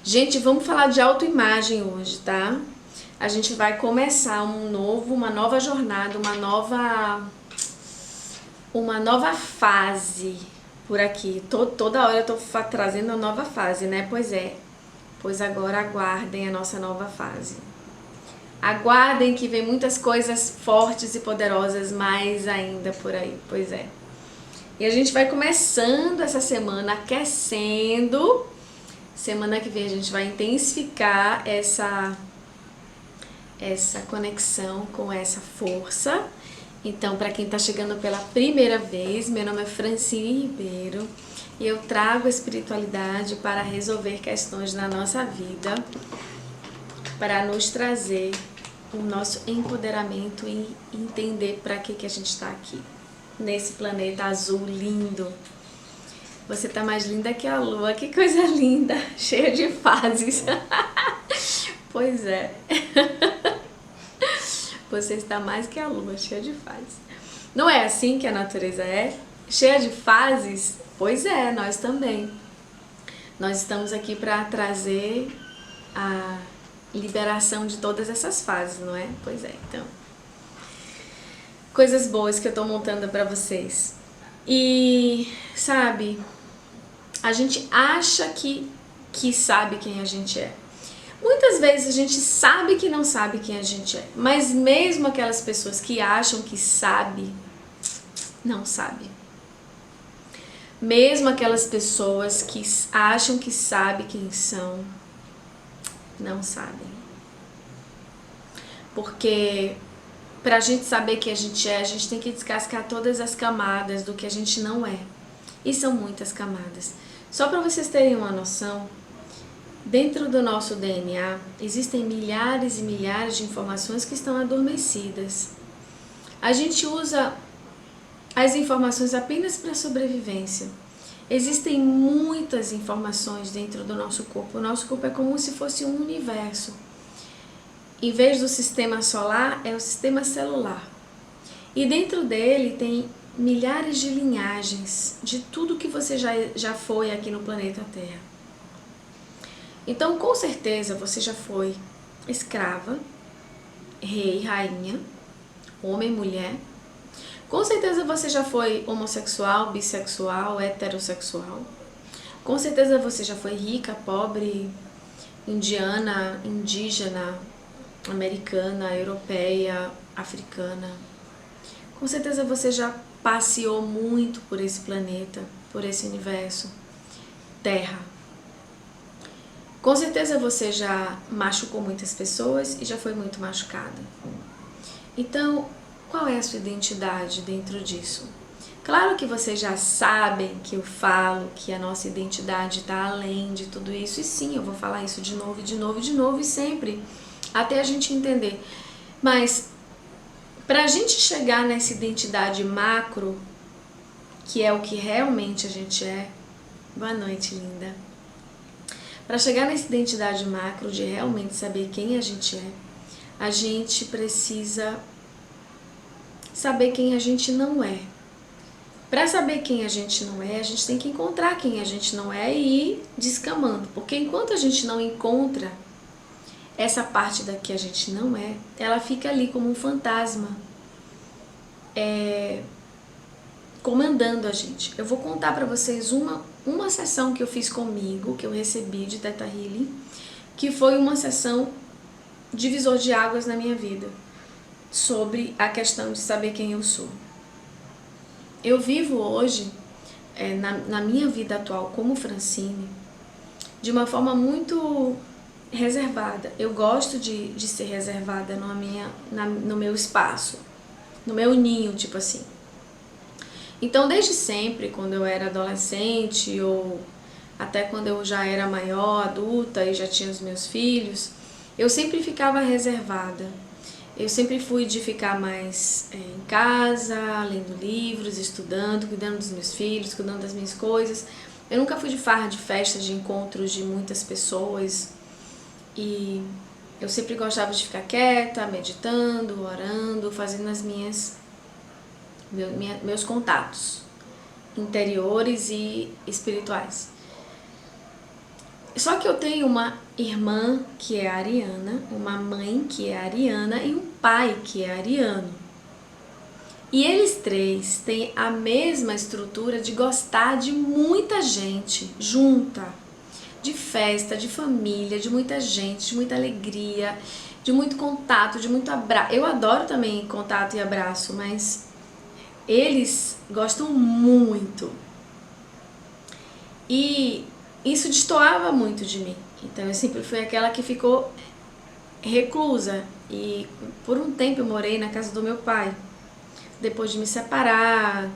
Gente, vamos falar de autoimagem hoje, tá? A gente vai começar uma nova jornada, uma nova fase por aqui. Toda hora eu tô trazendo uma nova fase, né? Pois é. Pois agora aguardem a nossa nova fase. Aguardem que vem muitas coisas fortes e poderosas mais ainda por aí. Pois é. E a gente vai começando essa semana aquecendo. Semana que vem a gente vai intensificar essa conexão com essa força. Então, para quem está chegando pela primeira vez, meu nome é Francine Ribeiro e eu trago a espiritualidade para resolver questões na nossa vida, para nos trazer o nosso empoderamento e entender para que a gente está aqui, nesse planeta azul lindo. Você tá mais linda que a lua, que coisa linda, cheia de fases. Pois é. Você está mais que a lua, cheia de fases. Não é assim que a natureza é? Cheia de fases? Pois é, nós também. Nós estamos aqui para trazer a liberação de todas essas fases, não é? Pois é, então. Coisas boas que eu tô montando para vocês. E, sabe, a gente acha que sabe quem a gente é. Muitas vezes a gente sabe que não sabe quem a gente é, mas mesmo aquelas pessoas que acham que sabe, não sabe. Mesmo aquelas pessoas que acham que sabe quem são, não sabem. Porque pra gente saber quem a gente é, a gente tem que descascar todas as camadas do que a gente não é. E são muitas camadas. Só para vocês terem uma noção, dentro do nosso DNA existem milhares e milhares de informações que estão adormecidas. A gente usa as informações apenas para sobrevivência. Existem muitas informações dentro do nosso corpo. O nosso corpo é como se fosse um universo. Em vez do sistema solar, é o sistema celular. E dentro dele tem milhares de linhagens de tudo que você já foi aqui no planeta Terra. Então, com certeza, você já foi escrava, rei, rainha, homem, mulher. Com certeza você já foi homossexual, bissexual, heterossexual. Com certeza você já foi rica, pobre, indiana, indígena, americana, europeia, africana. Com certeza você já passeou muito por esse planeta, por esse universo, Terra. Com certeza você já machucou muitas pessoas e já foi muito machucada. Então, qual é a sua identidade dentro disso? Claro que vocês já sabem que eu falo que a nossa identidade está além de tudo isso. E sim, eu vou falar isso de novo, de novo, de novo e sempre, até a gente entender. Mas, para a gente chegar nessa identidade macro, que é o que realmente a gente é... Boa noite, linda. Para chegar nessa identidade macro de realmente saber quem a gente é, a gente precisa saber quem a gente não é. Para saber quem a gente não é, a gente tem que encontrar quem a gente não é e ir descamando. Porque enquanto a gente não encontra essa parte da que a gente não é, ela fica ali como um fantasma, comandando a gente. Eu vou contar para vocês uma sessão que eu fiz comigo, que eu recebi de Theta Healing, que foi uma sessão divisor de águas na minha vida, sobre a questão de saber quem eu sou. Eu vivo hoje, na minha vida atual como Francine, de uma forma muito reservada. Eu gosto de ser reservada no meu espaço, no meu ninho, tipo assim. Então, desde sempre, quando eu era adolescente ou até quando eu já era maior, adulta e já tinha os meus filhos, eu sempre ficava reservada. Eu sempre fui de ficar mais em casa, lendo livros, estudando, cuidando dos meus filhos, cuidando das minhas coisas. Eu nunca fui de farra, de festas, de encontros de muitas pessoas. E eu sempre gostava de ficar quieta, meditando, orando, fazendo meus contatos interiores e espirituais. Só que eu tenho uma irmã que é ariana, uma mãe que é ariana e um pai que é ariano. E eles três têm a mesma estrutura de gostar de muita gente junta, de festa, de família, de muita gente, de muita alegria, de muito contato, de muito abraço. Eu adoro também contato e abraço, mas eles gostam muito. E isso destoava muito de mim. Então eu sempre fui aquela que ficou reclusa. E por um tempo eu morei na casa do meu pai. Depois de me separar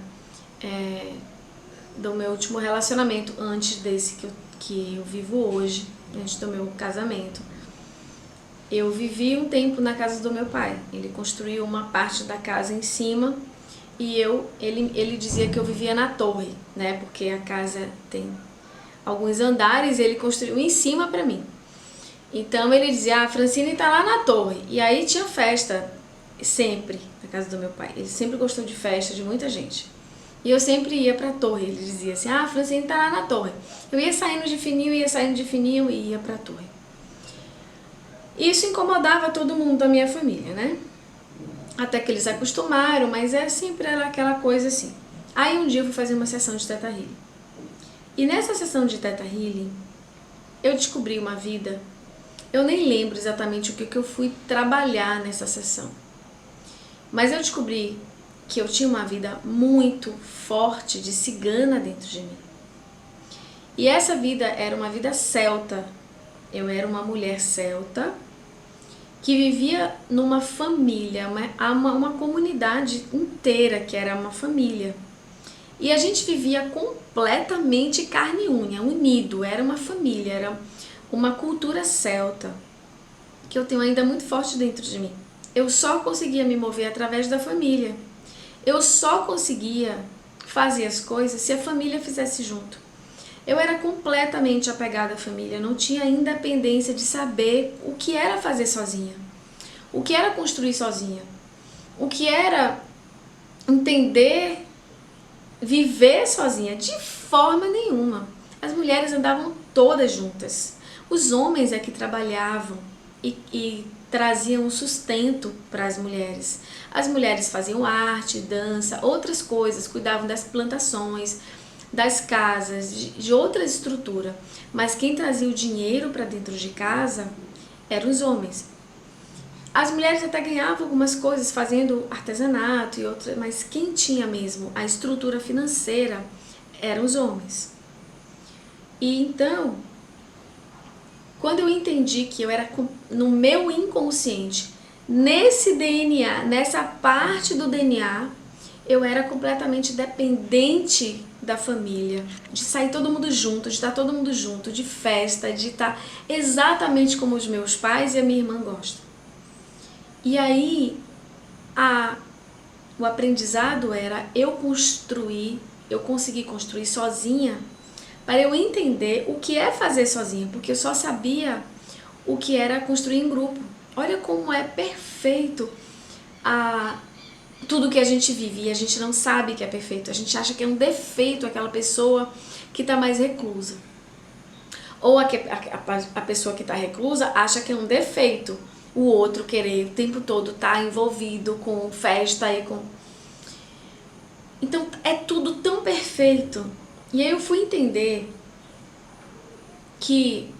do meu último relacionamento, antes desse que eu vivo hoje, antes do meu casamento, eu vivi um tempo na casa do meu pai. Ele construiu uma parte da casa em cima e ele dizia que eu vivia na torre, né? Porque a casa tem alguns andares e ele construiu em cima pra mim. Então ele dizia, a Francine tá lá na torre. E aí tinha festa sempre na casa do meu pai. Ele sempre gostou de festa, de muita gente. E eu sempre ia pra torre. Ele dizia assim, a Francine tá lá na torre. Eu ia saindo de fininho e ia pra torre. Isso incomodava todo mundo da minha família, né? Até que eles acostumaram, mas sempre era aquela coisa assim. Aí um dia eu fui fazer uma sessão de Theta Healing. E nessa sessão de Theta Healing, eu descobri uma vida. Eu nem lembro exatamente o que eu fui trabalhar nessa sessão. Mas eu descobri que eu tinha uma vida muito forte de cigana dentro de mim. E essa vida era uma vida celta. Eu era uma mulher celta que vivia numa família, uma comunidade inteira que era uma família. E a gente vivia completamente carne e unha, unido, era uma família, era uma cultura celta, que eu tenho ainda muito forte dentro de mim. Eu só conseguia me mover através da família. Eu só conseguia fazer as coisas se a família fizesse junto. Eu era completamente apegada à família, não tinha independência de saber o que era fazer sozinha, o que era construir sozinha, o que era entender, viver sozinha, de forma nenhuma. As mulheres andavam todas juntas, os homens é que trabalhavam e traziam sustento para as mulheres. As mulheres faziam arte, dança, outras coisas, cuidavam das plantações, das casas, de outra estrutura. Mas quem trazia o dinheiro para dentro de casa eram os homens. As mulheres até ganhavam algumas coisas fazendo artesanato e outras, mas quem tinha mesmo a estrutura financeira eram os homens. E então, quando eu entendi que eu era no meu inconsciente, nesse DNA, nessa parte do DNA, eu era completamente dependente da família, de sair todo mundo junto, de estar todo mundo junto, de festa, de estar exatamente como os meus pais e a minha irmã gostam. E aí, o aprendizado era eu conseguir construir sozinha, para eu entender o que é fazer sozinha, porque eu só sabia o que era construir em grupo. Olha como é perfeito tudo que a gente vive e a gente não sabe que é perfeito. A gente acha que é um defeito aquela pessoa que está mais reclusa. Ou a pessoa que está reclusa acha que é um defeito o outro querer o tempo todo estar envolvido com festa e com... Então é tudo tão perfeito. E aí eu fui entender que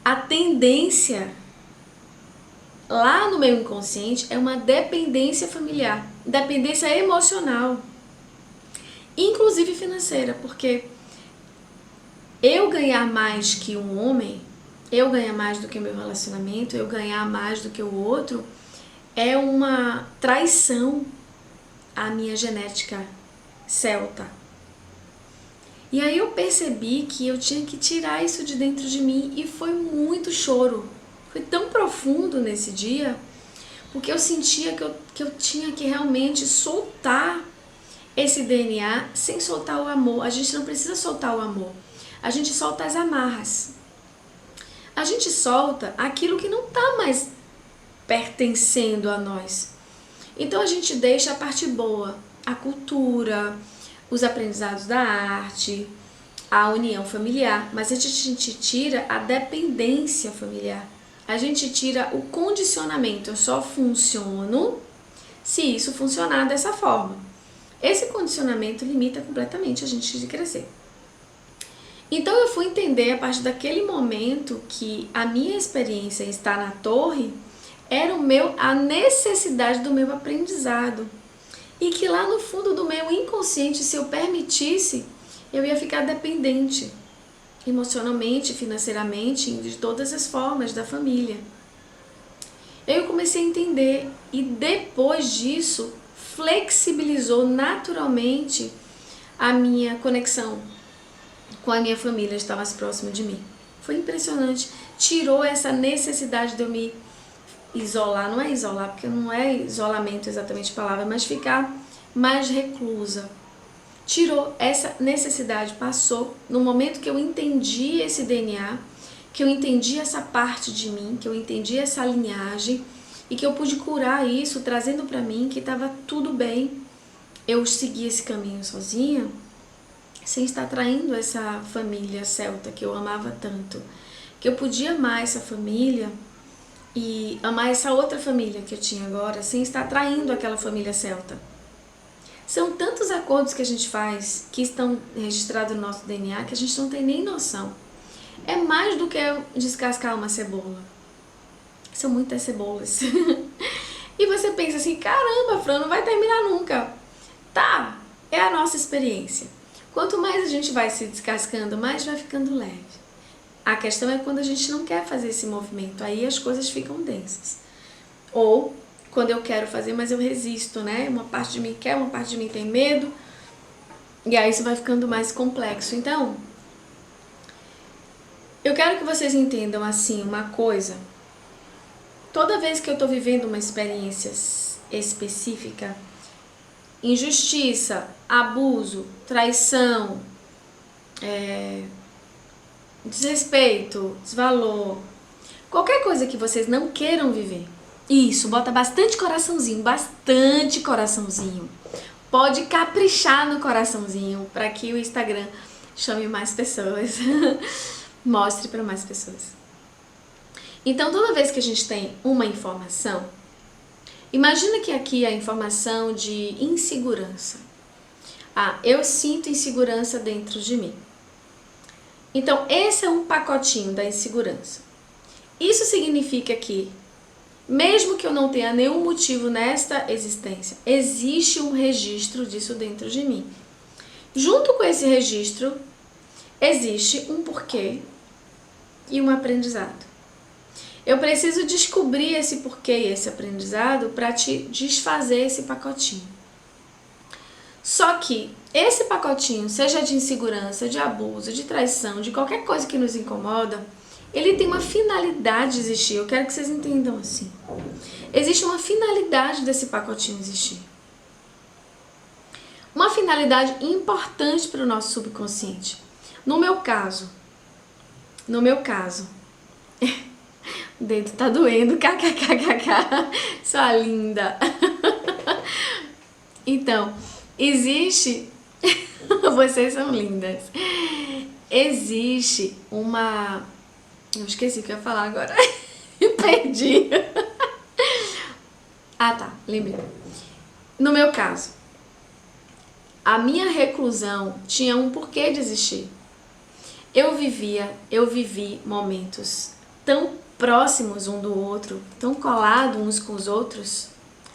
a tendência lá no meu inconsciente é uma dependência familiar, dependência emocional, inclusive financeira, porque eu ganhar mais que um homem, eu ganhar mais do que o meu relacionamento, eu ganhar mais do que o outro, é uma traição à minha genética celta. E aí eu percebi que eu tinha que tirar isso de dentro de mim e foi muito choro. Foi tão profundo nesse dia, porque eu sentia que eu tinha que realmente soltar esse DNA sem soltar o amor. A gente não precisa soltar o amor, a gente solta as amarras. A gente solta aquilo que não está mais pertencendo a nós. Então a gente deixa a parte boa, a cultura, os aprendizados da arte, a união familiar, mas a gente tira a dependência familiar. A gente tira o condicionamento. Eu só funciono se isso funcionar dessa forma. Esse condicionamento limita completamente a gente de crescer. Então eu fui entender a partir daquele momento que a minha experiência em estar na torre era a necessidade do meu aprendizado. E que lá no fundo do meu inconsciente, se eu permitisse, eu ia ficar dependente emocionalmente, financeiramente, de todas as formas da família. Eu comecei a entender e depois disso flexibilizou naturalmente a minha conexão com a minha família, estar mais próximo de mim. Foi impressionante, tirou essa necessidade de eu me isolar, não é isolar, porque não é isolamento exatamente a palavra, mas ficar mais reclusa. Tirou essa necessidade, passou no momento que eu entendi esse DNA, que eu entendi essa parte de mim, que eu entendi essa linhagem e que eu pude curar isso, trazendo para mim que estava tudo bem eu seguir esse caminho sozinha, sem estar traindo essa família celta que eu amava tanto, que eu podia amar essa família e amar essa outra família que eu tinha agora, sem estar traindo aquela família celta. São tantos acordos que a gente faz, que estão registrados no nosso DNA, que a gente não tem nem noção. É mais do que descascar uma cebola. São muitas cebolas. E você pensa assim, caramba, Fran, não vai terminar nunca. Tá, é a nossa experiência. Quanto mais a gente vai se descascando, mais vai ficando leve. A questão é quando a gente não quer fazer esse movimento, aí as coisas ficam densas. Ou quando eu quero fazer, mas eu resisto, né? Uma parte de mim quer, uma parte de mim tem medo. E aí isso vai ficando mais complexo. Então, eu quero que vocês entendam assim uma coisa. Toda vez que eu tô vivendo uma experiência específica, injustiça, abuso, traição, desrespeito, desvalor, qualquer coisa que vocês não queiram viver, isso, bota bastante coraçãozinho, bastante coraçãozinho. Pode caprichar no coraçãozinho para que o Instagram chame mais pessoas, mostre para mais pessoas. Então, toda vez que a gente tem uma informação, imagina que aqui é a informação de insegurança. Ah, eu sinto insegurança dentro de mim. Então, esse é um pacotinho da insegurança. Isso significa que, mesmo que eu não tenha nenhum motivo nesta existência, existe um registro disso dentro de mim. Junto com esse registro, existe um porquê e um aprendizado. Eu preciso descobrir esse porquê e esse aprendizado para te desfazer esse pacotinho. Só que esse pacotinho, seja de insegurança, de abuso, de traição, de qualquer coisa que nos incomoda, ele tem uma finalidade de existir. Eu quero que vocês entendam assim. Existe uma finalidade desse pacotinho existir. Uma finalidade importante para o nosso subconsciente. No meu caso, o dedo tá doendo, kkkk, sua linda. Então, existe, vocês são lindas, existe uma, eu esqueci o que eu ia falar agora, me perdi. Ah tá, lembrei. No meu caso, a minha reclusão tinha um porquê de existir. Eu vivi momentos tão próximos um do outro, tão colados uns com os outros,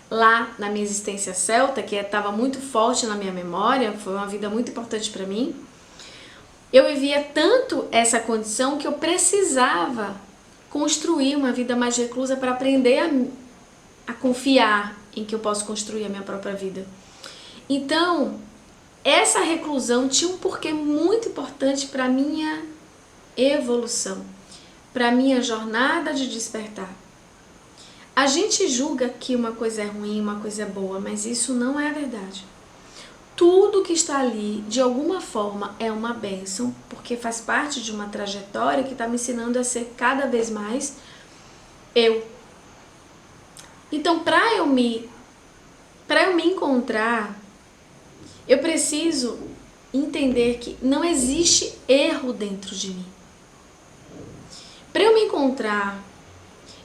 lá na minha existência celta, que estava muito forte na minha memória, foi uma vida muito importante para mim. Eu vivia tanto essa condição que eu precisava construir uma vida mais reclusa para aprender a confiar em que eu posso construir a minha própria vida. Então, essa reclusão tinha um porquê muito importante para a minha evolução, para a minha jornada de despertar. A gente julga que uma coisa é ruim, uma coisa é boa, mas isso não é verdade. Tudo que está ali, de alguma forma, é uma bênção, porque faz parte de uma trajetória que está me ensinando a ser cada vez mais eu. Então, para eu me encontrar, eu preciso entender que não existe erro dentro de mim. Para eu me encontrar,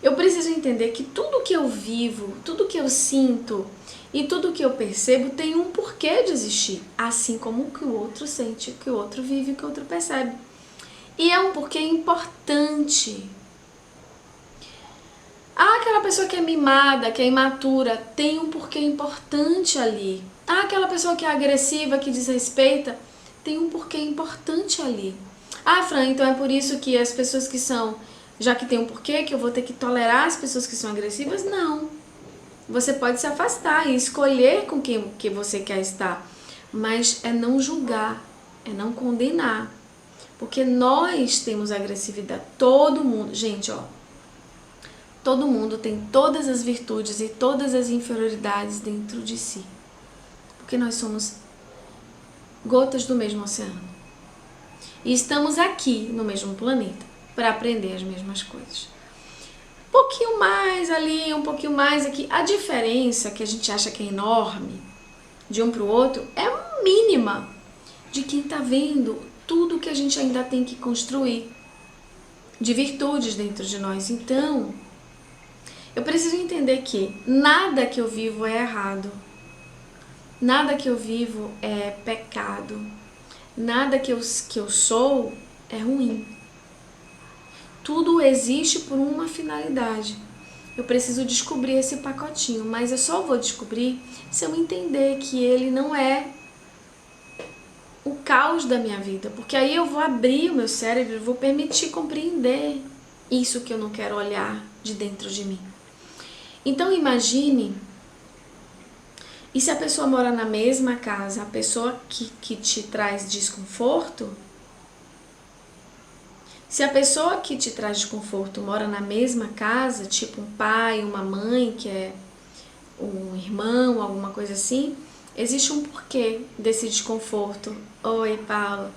eu preciso entender que tudo que eu vivo, tudo que eu sinto e tudo que eu percebo tem um porquê de existir, assim como o que o outro sente, o que o outro vive, o que o outro percebe. E é um porquê importante. Aquela pessoa que é mimada, que é imatura, tem um porquê importante ali. Aquela pessoa que é agressiva, que desrespeita, tem um porquê importante ali. Fran, então é por isso que as pessoas que são, já que tem um porquê, que eu vou ter que tolerar as pessoas que são agressivas? Não. Você pode se afastar e escolher com quem que você quer estar, mas é não julgar, é não condenar, porque nós temos agressividade, todo mundo, gente, todo mundo tem todas as virtudes e todas as inferioridades dentro de si, porque nós somos gotas do mesmo oceano e estamos aqui no mesmo planeta para aprender as mesmas coisas. Um pouquinho mais ali, um pouquinho mais aqui. A diferença que a gente acha que é enorme de um para o outro é mínima de quem está vendo tudo que a gente ainda tem que construir de virtudes dentro de nós. Então, eu preciso entender que nada que eu vivo é errado, nada que eu vivo é pecado, nada que eu sou é ruim. Tudo existe por uma finalidade. Eu preciso descobrir esse pacotinho, mas eu só vou descobrir se eu entender que ele não é o caos da minha vida, porque aí eu vou abrir o meu cérebro, vou permitir compreender isso que eu não quero olhar de dentro de mim. Então imagine, e se a pessoa mora na mesma casa, a pessoa que te traz desconforto, se a pessoa que te traz desconforto mora na mesma casa, tipo um pai, uma mãe, que é um irmão, alguma coisa assim, existe um porquê desse desconforto. Oi, Paula.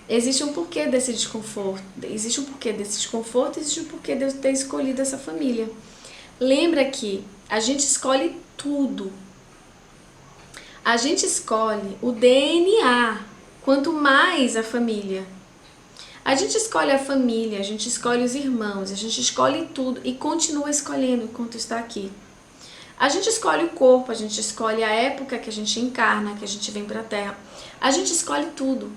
Existe um porquê desse desconforto. Existe um porquê desse desconforto, existe um porquê de eu ter escolhido essa família. Lembra que a gente escolhe tudo. A gente escolhe o DNA, quanto mais a família. A gente escolhe a família, a gente escolhe os irmãos, a gente escolhe tudo e continua escolhendo enquanto está aqui. A gente escolhe o corpo, a gente escolhe a época que a gente encarna, que a gente vem para a Terra. A gente escolhe tudo.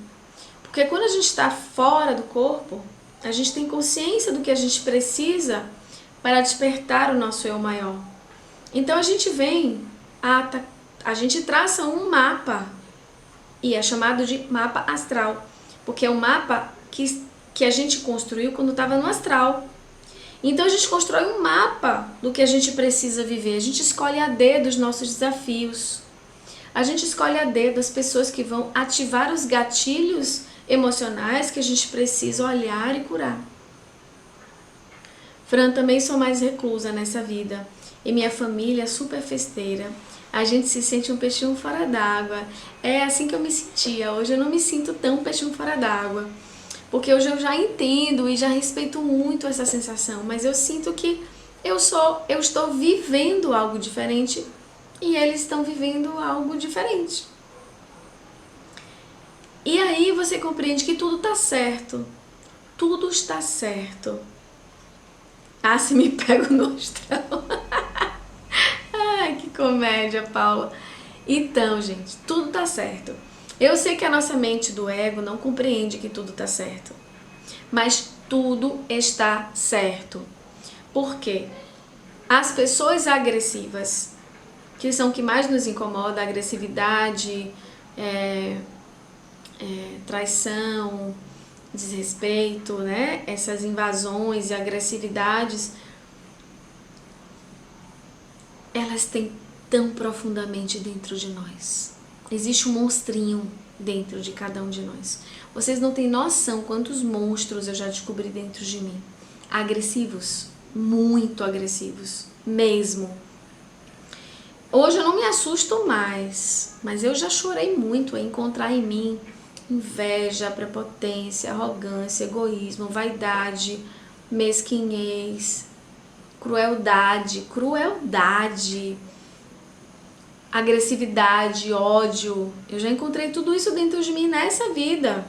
Porque quando a gente está fora do corpo, a gente tem consciência do que a gente precisa para despertar o nosso eu maior. Então a gente vem, a gente traça um mapa, e é chamado de mapa astral, porque é um mapa que a gente construiu quando estava no astral. Então a gente constrói um mapa do que a gente precisa viver. A gente escolhe a dedo os nossos desafios. A gente escolhe a dedo as pessoas que vão ativar os gatilhos emocionais que a gente precisa olhar e curar. Fran, também sou mais reclusa nessa vida. E minha família é super festeira. A gente se sente um peixinho fora d'água. É assim que eu me sentia. Hoje eu não me sinto tão peixinho fora d'água. Porque hoje eu já entendo e já respeito muito essa sensação. Mas eu sinto que eu estou vivendo algo diferente e eles estão vivendo algo diferente. E aí você compreende que tudo está certo. Tudo está certo. Se me pego no astral. Ai, que comédia, Paula. Então, gente, tudo tá certo. Eu sei que a nossa mente do ego não compreende que tudo tá certo. Mas tudo está certo. Por quê? As pessoas agressivas, que são o que mais nos incomoda, agressividade, traição, desrespeito, né? Essas invasões e agressividades, elas têm tão profundamente dentro de nós. Existe um monstrinho dentro de cada um de nós. Vocês não têm noção quantos monstros eu já descobri dentro de mim. Agressivos, muito agressivos, mesmo. Hoje eu não me assusto mais, mas eu já chorei muito em encontrar em mim inveja, prepotência, arrogância, egoísmo, vaidade, mesquinhez, crueldade, agressividade, ódio. Eu já encontrei tudo isso dentro de mim nessa vida.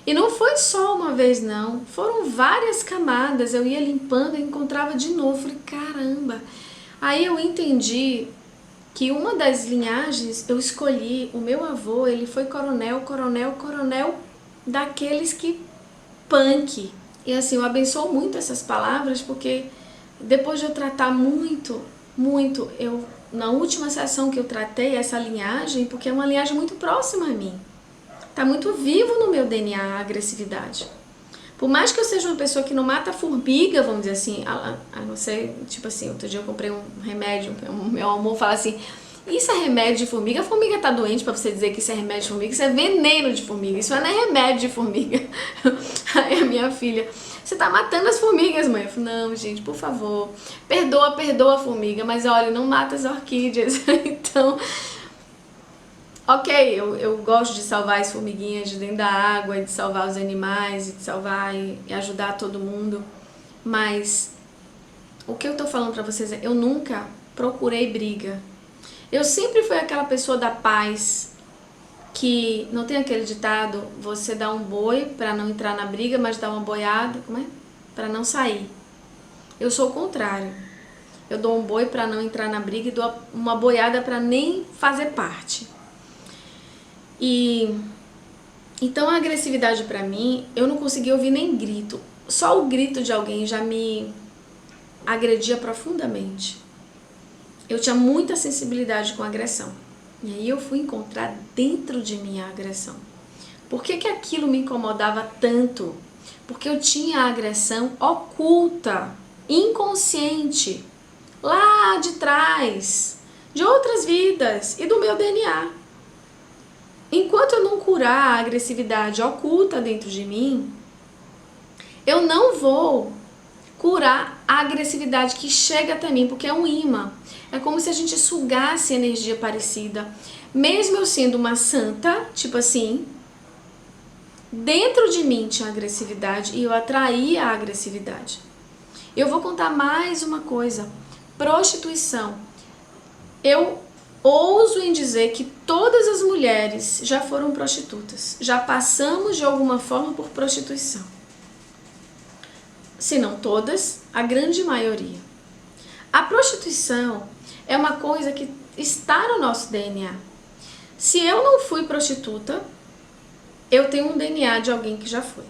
E não foi só uma vez não, foram várias camadas. Eu ia limpando e encontrava de novo. Falei, caramba. Aí eu entendi que uma das linhagens eu escolhi, o meu avô, ele foi coronel daqueles que punk. E assim, eu abençoo muito essas palavras, porque depois de eu tratar muito, eu na última sessão que eu tratei essa linhagem, porque é uma linhagem muito próxima a mim. Tá muito vivo no meu DNA a agressividade. Por mais que eu seja uma pessoa que não mata formiga, vamos dizer assim, a não ser, tipo assim, outro dia eu comprei um remédio, o meu amor fala assim, isso é remédio de formiga? A formiga tá doente pra você dizer que isso é remédio de formiga? Isso é veneno de formiga, isso não é remédio de formiga. Aí a minha filha, você tá matando as formigas, mãe. Eu falei, não, gente, por favor, perdoa a formiga, mas olha, não mata as orquídeas. Então, ok, eu gosto de salvar as formiguinhas de dentro da água, de salvar os animais, de salvar e ajudar todo mundo, mas o que eu tô falando pra vocês é, eu nunca procurei briga. Eu sempre fui aquela pessoa da paz, que não tem aquele ditado, você dá um boi pra não entrar na briga, mas dá uma boiada, como é? Pra não sair. Eu sou o contrário. Eu dou um boi pra não entrar na briga e dou uma boiada pra nem fazer parte. E então a agressividade pra mim, eu não conseguia ouvir nem grito. Só o grito de alguém já me agredia profundamente. Eu tinha muita sensibilidade com a agressão. E aí eu fui encontrar dentro de mim a agressão. Por que que aquilo me incomodava tanto? Porque eu tinha a agressão oculta, inconsciente, lá de trás, de outras vidas e do meu DNA. Enquanto eu não curar a agressividade oculta dentro de mim, eu não vou curar a agressividade que chega até mim, porque é um imã. É como se a gente sugasse energia parecida. Mesmo eu sendo uma santa, tipo assim, dentro de mim tinha agressividade e eu atraía a agressividade. Eu vou contar mais uma coisa. Prostituição. Eu ouso em dizer que todas as mulheres já foram prostitutas. Já passamos de alguma forma por prostituição. Se não todas, a grande maioria. A prostituição é uma coisa que está no nosso DNA. Se eu não fui prostituta, eu tenho um DNA de alguém que já foi.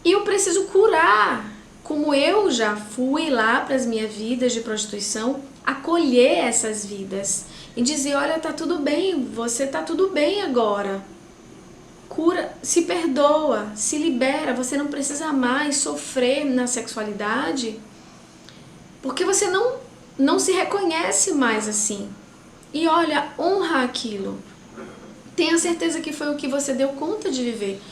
E eu preciso curar, como eu já fui lá para as minhas vidas de prostituição, acolher essas vidas e dizer, olha, tá tudo bem, você tá tudo bem agora. Cura, se perdoa, se libera, você não precisa mais sofrer na sexualidade, porque você não se reconhece mais assim. E olha, honra aquilo. Tenha certeza que foi o que você deu conta de viver.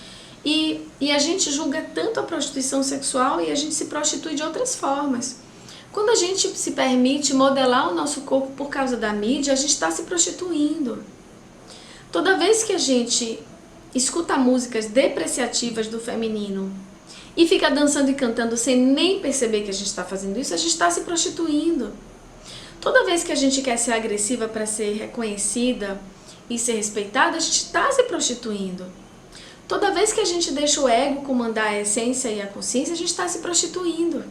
E a gente julga tanto a prostituição sexual e a gente se prostitui de outras formas. Quando a gente se permite modelar o nosso corpo por causa da mídia, a gente está se prostituindo. Toda vez que a gente escuta músicas depreciativas do feminino e fica dançando e cantando sem nem perceber que a gente está fazendo isso, a gente está se prostituindo. Toda vez que a gente quer ser agressiva para ser reconhecida e ser respeitada, a gente está se prostituindo. Toda vez que a gente deixa o ego comandar a essência e a consciência, a gente está se prostituindo.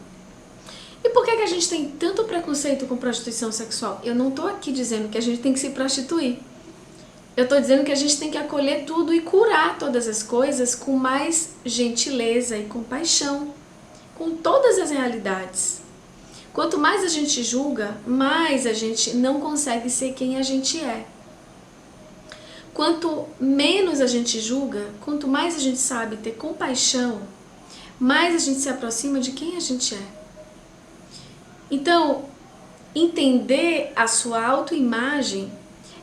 E por que a gente tem tanto preconceito com prostituição sexual? Eu não estou aqui dizendo que a gente tem que se prostituir. Eu estou dizendo que a gente tem que acolher tudo e curar todas as coisas com mais gentileza e compaixão, com todas as realidades. Quanto mais a gente julga, mais a gente não consegue ser quem a gente é. Quanto menos a gente julga, quanto mais a gente sabe ter compaixão, mais a gente se aproxima de quem a gente é. Então, entender a sua autoimagem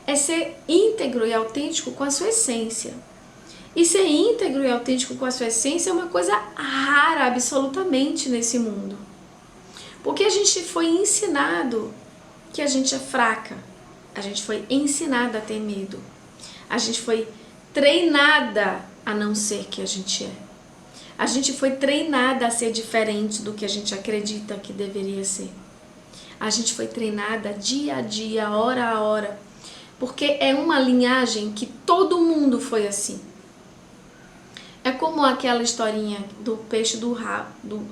é ser íntegro e autêntico com a sua essência. E ser íntegro e autêntico com a sua essência é uma coisa rara, absolutamente, nesse mundo. Porque a gente foi ensinado que a gente é fraca. A gente foi ensinada a ter medo. A gente foi treinada a não ser que a gente é. A gente foi treinada a ser diferente do que a gente acredita que deveria ser. A gente foi treinada dia a dia, hora a hora, porque é uma linhagem que todo mundo foi assim. É como aquela historinha do peixe do rabo,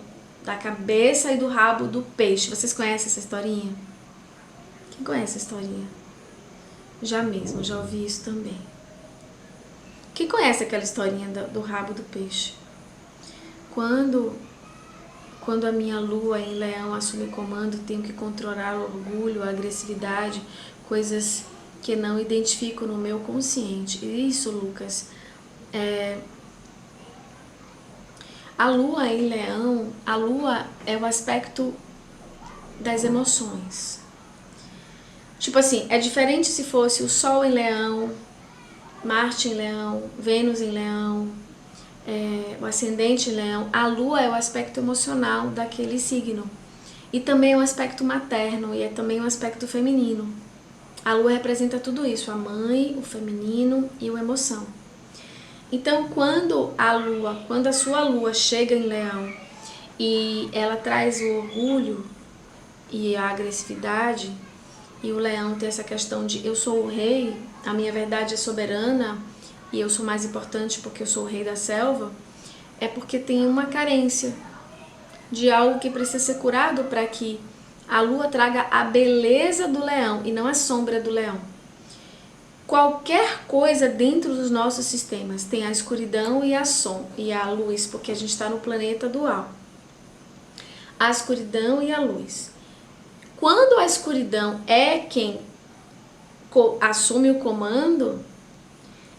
da cabeça e do rabo do peixe. Vocês conhecem essa historinha? Quem conhece essa historinha? Já mesmo, já ouvi isso também. Quem conhece aquela historinha do rabo do peixe? Quando a minha lua em leão assume o comando, tenho que controlar o orgulho, a agressividade, coisas que não identifico no meu consciente. Isso, Lucas, a lua em leão, a lua é o aspecto das emoções. Tipo assim, é diferente se fosse o Sol em leão, Marte em leão, Vênus em leão, o ascendente em leão. A lua é o aspecto emocional daquele signo. E também é um aspecto materno e é também um aspecto feminino. A lua representa tudo isso, a mãe, o feminino e a emoção. Então, quando a sua lua chega em leão e ela traz o orgulho e a agressividade, e o leão tem essa questão de eu sou o rei, a minha verdade é soberana e eu sou mais importante porque eu sou o rei da selva, é porque tem uma carência de algo que precisa ser curado para que a lua traga a beleza do leão e não a sombra do leão. Qualquer coisa dentro dos nossos sistemas tem a escuridão e a luz, porque a gente está no planeta dual. A escuridão e a luz. Quando a escuridão é quem assume o comando,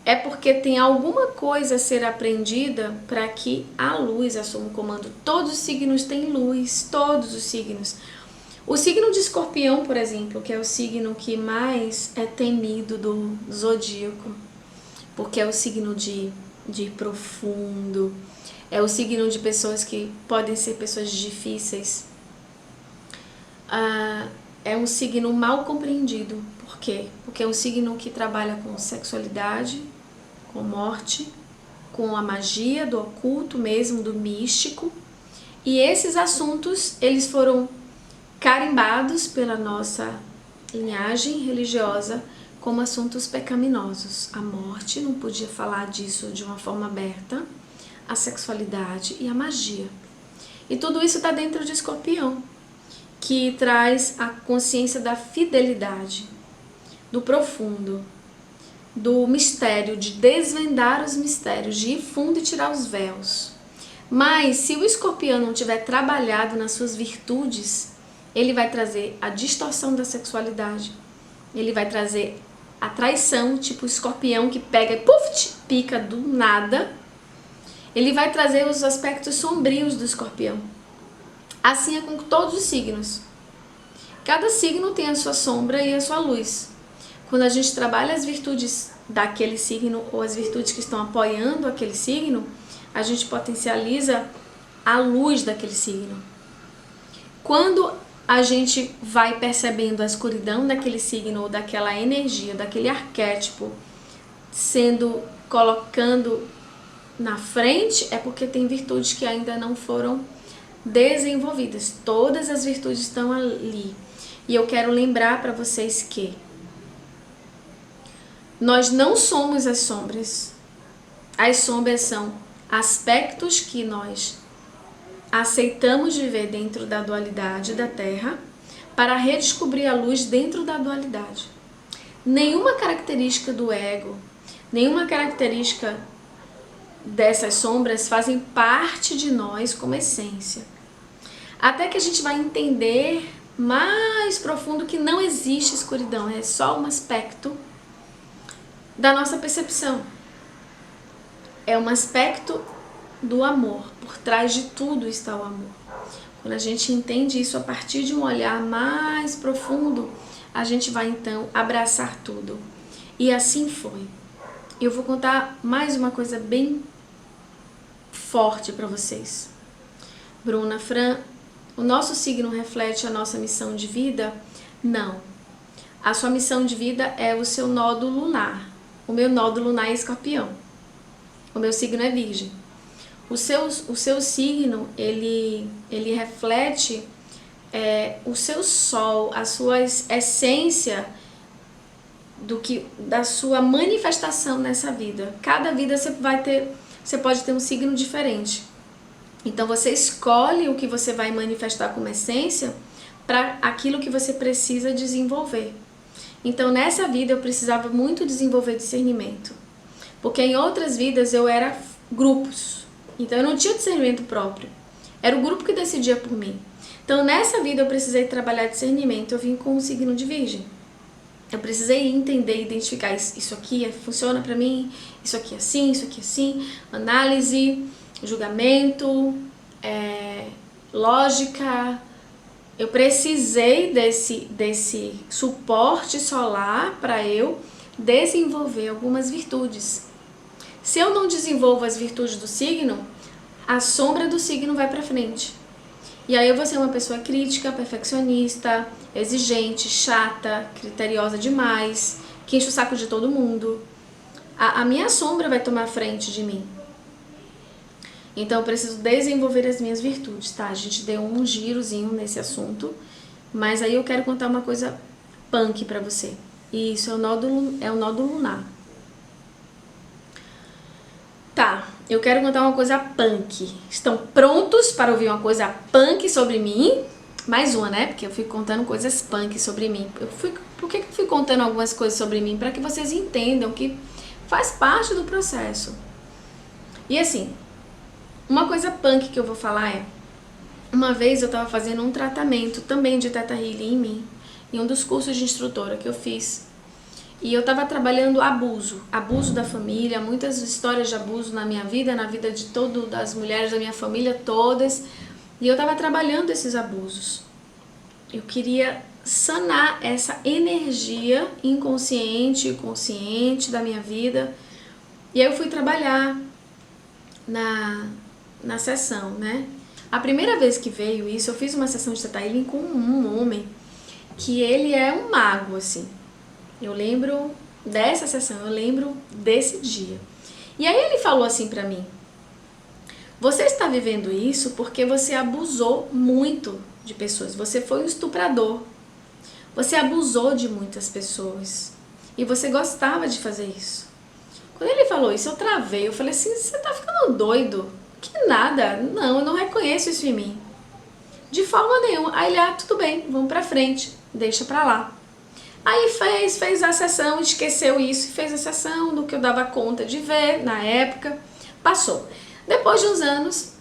é porque tem alguma coisa a ser aprendida para que a luz assuma o comando. Todos os signos têm luz, todos os signos. O signo de Escorpião, por exemplo, que é o signo que mais é temido do zodíaco, porque é o signo de ir profundo, é o signo de pessoas que podem ser pessoas difíceis. É um signo mal compreendido. Por quê? Porque é um signo que trabalha com sexualidade, com morte, com a magia do oculto mesmo, do místico. E esses assuntos, eles foram carimbados pela nossa linhagem religiosa como assuntos pecaminosos. A morte, não podia falar disso de uma forma aberta, a sexualidade e a magia. E tudo isso está dentro de Escorpião, que traz a consciência da fidelidade, do profundo, do mistério, de desvendar os mistérios, de ir fundo e tirar os véus. Mas se o Escorpião não tiver trabalhado nas suas virtudes, ele vai trazer a distorção da sexualidade, ele vai trazer a traição, tipo o escorpião que pega e puf, pica do nada. Ele vai trazer os aspectos sombrios do escorpião. Assim é com todos os signos. Cada signo tem a sua sombra e a sua luz. Quando a gente trabalha as virtudes daquele signo ou as virtudes que estão apoiando aquele signo, a gente potencializa a luz daquele signo. Quando a gente vai percebendo a escuridão daquele signo ou daquela energia, daquele arquétipo sendo colocando na frente, é porque tem virtudes que ainda não foram desenvolvidas. Todas as virtudes estão ali. E eu quero lembrar para vocês que nós não somos as sombras. As sombras são aspectos que nós aceitamos viver dentro da dualidade da Terra para redescobrir a luz dentro da dualidade. Nenhuma característica do ego, nenhuma característica dessas sombras fazem parte de nós como essência. Até que a gente vai entender mais profundo que não existe escuridão, é só um aspecto da nossa percepção. É um aspecto do amor. Por trás de tudo está o amor. Quando a gente entende isso a partir de um olhar mais profundo, a gente vai então abraçar tudo. E assim foi. Eu vou contar mais uma coisa bem forte para vocês. Bruna, Fran, o nosso signo reflete a nossa missão de vida? Não. A sua missão de vida é o seu nódulo lunar. O meu nódulo lunar é Escorpião. O meu signo é Virgem. O seu signo, ele reflete o seu sol, a sua essência da sua manifestação nessa vida. Cada vida você pode ter um signo diferente. Então você escolhe o que você vai manifestar como essência para aquilo que você precisa desenvolver. Então nessa vida eu precisava muito desenvolver discernimento, porque em outras vidas eu era grupos, então eu não tinha discernimento próprio, era o grupo que decidia por mim. Então nessa vida eu precisei trabalhar discernimento, eu vim com o signo de Virgem. Eu precisei entender, identificar isso aqui funciona pra mim, isso aqui assim, análise, julgamento, lógica. Eu precisei desse suporte solar para eu desenvolver algumas virtudes. Se eu não desenvolvo as virtudes do signo, a sombra do signo vai pra frente. E aí eu vou ser uma pessoa crítica, perfeccionista, exigente, chata, criteriosa demais, que enche o saco de todo mundo. A minha sombra vai tomar frente de mim. Então eu preciso desenvolver as minhas virtudes, tá? A gente deu um girozinho nesse assunto, mas aí eu quero contar uma coisa punk pra você. E isso é o nódulo lunar. Tá, eu quero contar uma coisa punk. Estão prontos para ouvir uma coisa punk sobre mim? Mais uma, né? Porque eu fico contando coisas punk sobre mim. Por que eu fui contando algumas coisas sobre mim? Para que vocês entendam que faz parte do processo. E assim, uma coisa punk que eu vou falar é... Uma vez eu tava fazendo um tratamento também de Theta Healing em mim, em um dos cursos de instrutora que eu fiz. E eu tava trabalhando abuso da família, muitas histórias de abuso na minha vida, na vida de das mulheres da minha família, todas. E eu tava trabalhando esses abusos. Eu queria sanar essa energia inconsciente e consciente da minha vida. E aí eu fui trabalhar na sessão, né? A primeira vez que veio isso, eu fiz uma sessão de Theta Healing com um homem que ele é um mago, assim. Eu lembro dessa sessão, eu lembro desse dia. E aí ele falou assim pra mim: você está vivendo isso porque você abusou muito de pessoas. Você foi um estuprador. Você abusou de muitas pessoas. E você gostava de fazer isso. Quando ele falou isso, eu travei. Eu falei assim, você tá ficando doido? Que nada. Não, eu não reconheço isso em mim. De forma nenhuma. Aí ele, tudo bem, vamos pra frente. Deixa pra lá. Aí fez a sessão, esqueceu isso e fez a sessão do que eu dava conta de ver na época. Passou. Depois de uns anos,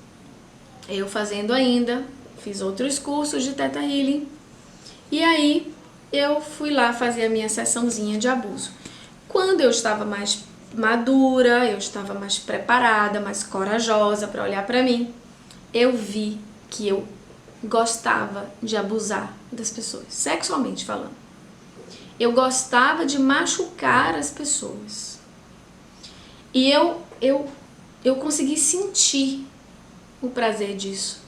eu fazendo ainda, fiz outros cursos de Theta Healing. E aí eu fui lá fazer a minha sessãozinha de abuso. Quando eu estava mais madura, eu estava mais preparada, mais corajosa para olhar para mim, eu vi que eu gostava de abusar das pessoas, sexualmente falando. Eu gostava de machucar as pessoas. E eu consegui sentir o prazer disso.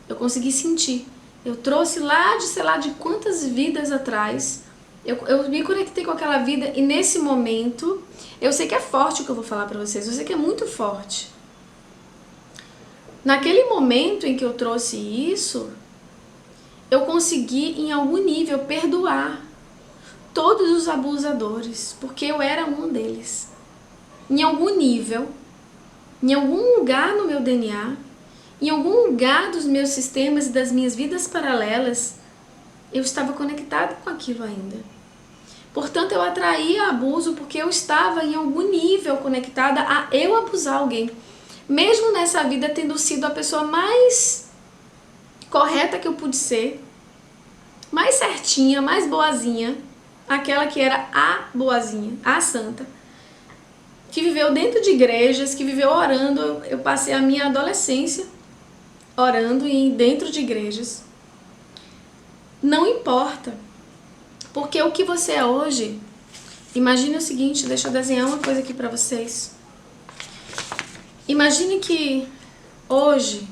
Eu consegui sentir. Eu trouxe lá de sei lá de quantas vidas atrás. Eu me conectei com aquela vida e nesse momento, eu sei que é forte o que eu vou falar pra vocês. Eu sei que é muito forte. Naquele momento em que eu trouxe isso, eu consegui em algum nível perdoar todos os abusadores, porque eu era um deles. Em algum nível, em algum lugar no meu DNA, em algum lugar dos meus sistemas e das minhas vidas paralelas, eu estava conectada com aquilo ainda. Portanto, eu atraía abuso porque eu estava em algum nível conectada a eu abusar alguém. Mesmo nessa vida tendo sido a pessoa mais correta que eu pude ser, mais certinha, mais boazinha, aquela que era a boazinha, a santa, que viveu dentro de igrejas, que viveu orando. Eu passei a minha adolescência orando e dentro de igrejas. Não importa, porque o que você é hoje, imagine o seguinte, deixa eu desenhar uma coisa aqui pra vocês. Imagine que hoje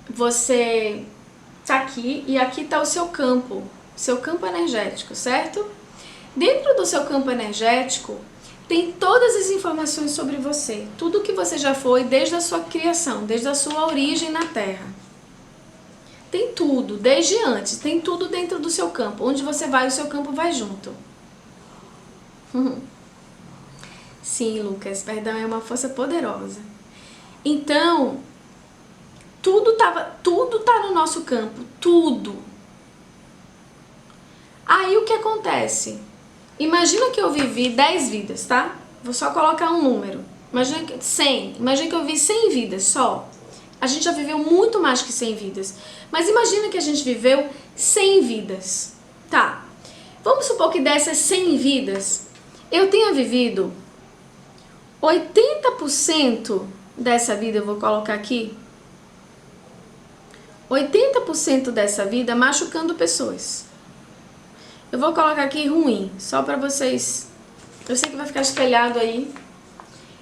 você tá aqui e aqui tá o seu campo energético, certo? Dentro do seu campo energético tem todas as informações sobre você, tudo que você já foi desde a sua criação, desde a sua origem na Terra. Tem tudo, desde antes, tem tudo dentro do seu campo. Onde você vai, o seu campo vai junto. Sim, Lucas, perdão é uma força poderosa. Então, tudo tá no nosso campo, tudo. Aí o que acontece? Imagina que eu vivi 10 vidas, tá? Vou só colocar um número. Imagina que 100. Imagina que eu vivi 100 vidas só. A gente já viveu muito mais que 100 vidas. Mas imagina que a gente viveu 100 vidas. Tá. Vamos supor que dessas 100 vidas, eu tenha vivido 80% dessa vida, eu vou colocar aqui. 80% dessa vida machucando pessoas. Eu vou colocar aqui ruim, só pra vocês. Eu sei que vai ficar espelhado aí.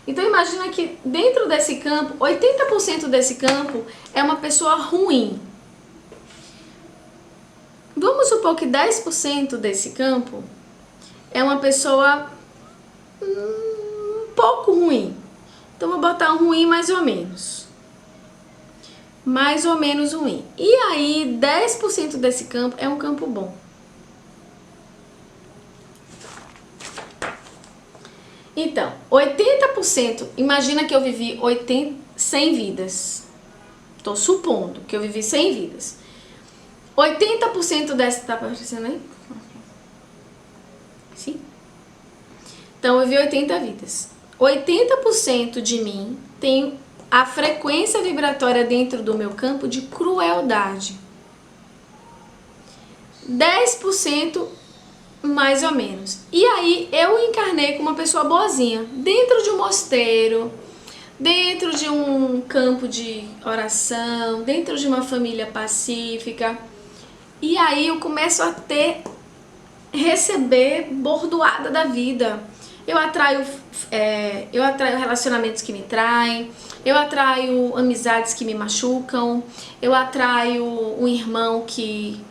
Então imagina que dentro desse campo, 80% desse campo é uma pessoa ruim. Vamos supor que 10% desse campo é uma pessoa um pouco ruim. Então vou botar um ruim mais ou menos. Mais ou menos ruim. E aí 10% desse campo é um campo bom. Então, 80%, imagina que eu vivi 100 vidas. Tô supondo que eu vivi 100 vidas. 80% dessa, tá aparecendo aí? Sim? Então, eu vivi 80 vidas. 80% de mim tem a frequência vibratória dentro do meu campo de crueldade. 10% mais ou menos. E aí eu encarnei como uma pessoa boazinha, dentro de um mosteiro, dentro de um campo de oração, dentro de uma família pacífica. E aí eu começo a receber bordoada da vida. Eu atraio relacionamentos que me traem, eu atraio amizades que me machucam, eu atraio um irmão que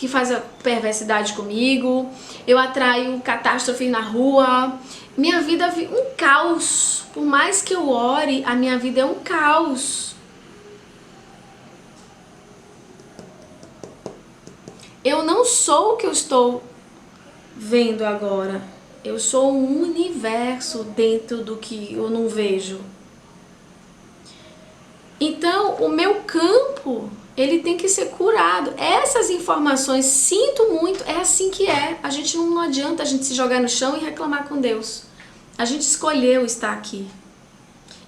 faz a perversidade comigo, eu atraio catástrofes na rua. Minha vida é um caos. Por mais que eu ore, a minha vida é um caos. Eu não sou o que eu estou vendo agora. Eu sou um universo dentro do que eu não vejo. Então, o meu campo, ele tem que ser curado. Essas informações, sinto muito, é assim que é. A gente não adianta a gente se jogar no chão e reclamar com Deus. A gente escolheu estar aqui.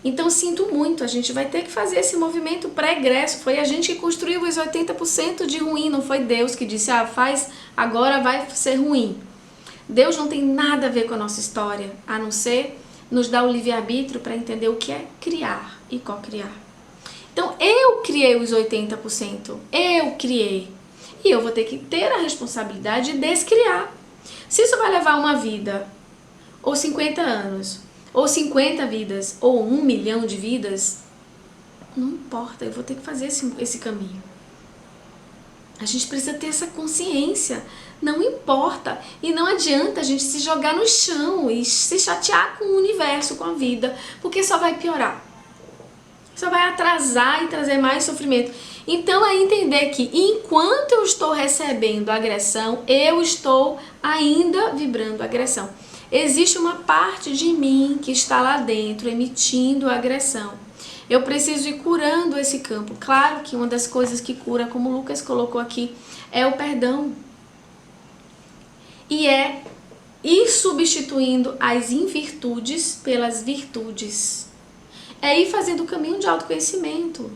Então, sinto muito, a gente vai ter que fazer esse movimento pregresso. Foi a gente que construiu os 80% de ruim, não foi Deus que disse, faz, agora vai ser ruim. Deus não tem nada a ver com a nossa história, a não ser nos dar o livre-arbítrio para entender o que é criar e co-criar. Então, eu criei os 80%, eu criei. E eu vou ter que ter a responsabilidade de descriar. Se isso vai levar uma vida, ou 50 anos, ou 50 vidas, ou 1 milhão de vidas, não importa, eu vou ter que fazer esse caminho. A gente precisa ter essa consciência, não importa. E não adianta a gente se jogar no chão e se chatear com o universo, com a vida, porque só vai piorar. Só vai atrasar e trazer mais sofrimento. Então é entender que enquanto eu estou recebendo agressão, eu estou ainda vibrando agressão. Existe uma parte de mim que está lá dentro emitindo agressão. Eu preciso ir curando esse campo. Claro que uma das coisas que cura, como o Lucas colocou aqui, é o perdão. E é ir substituindo as invirtudes pelas virtudes. É ir fazendo o caminho de autoconhecimento.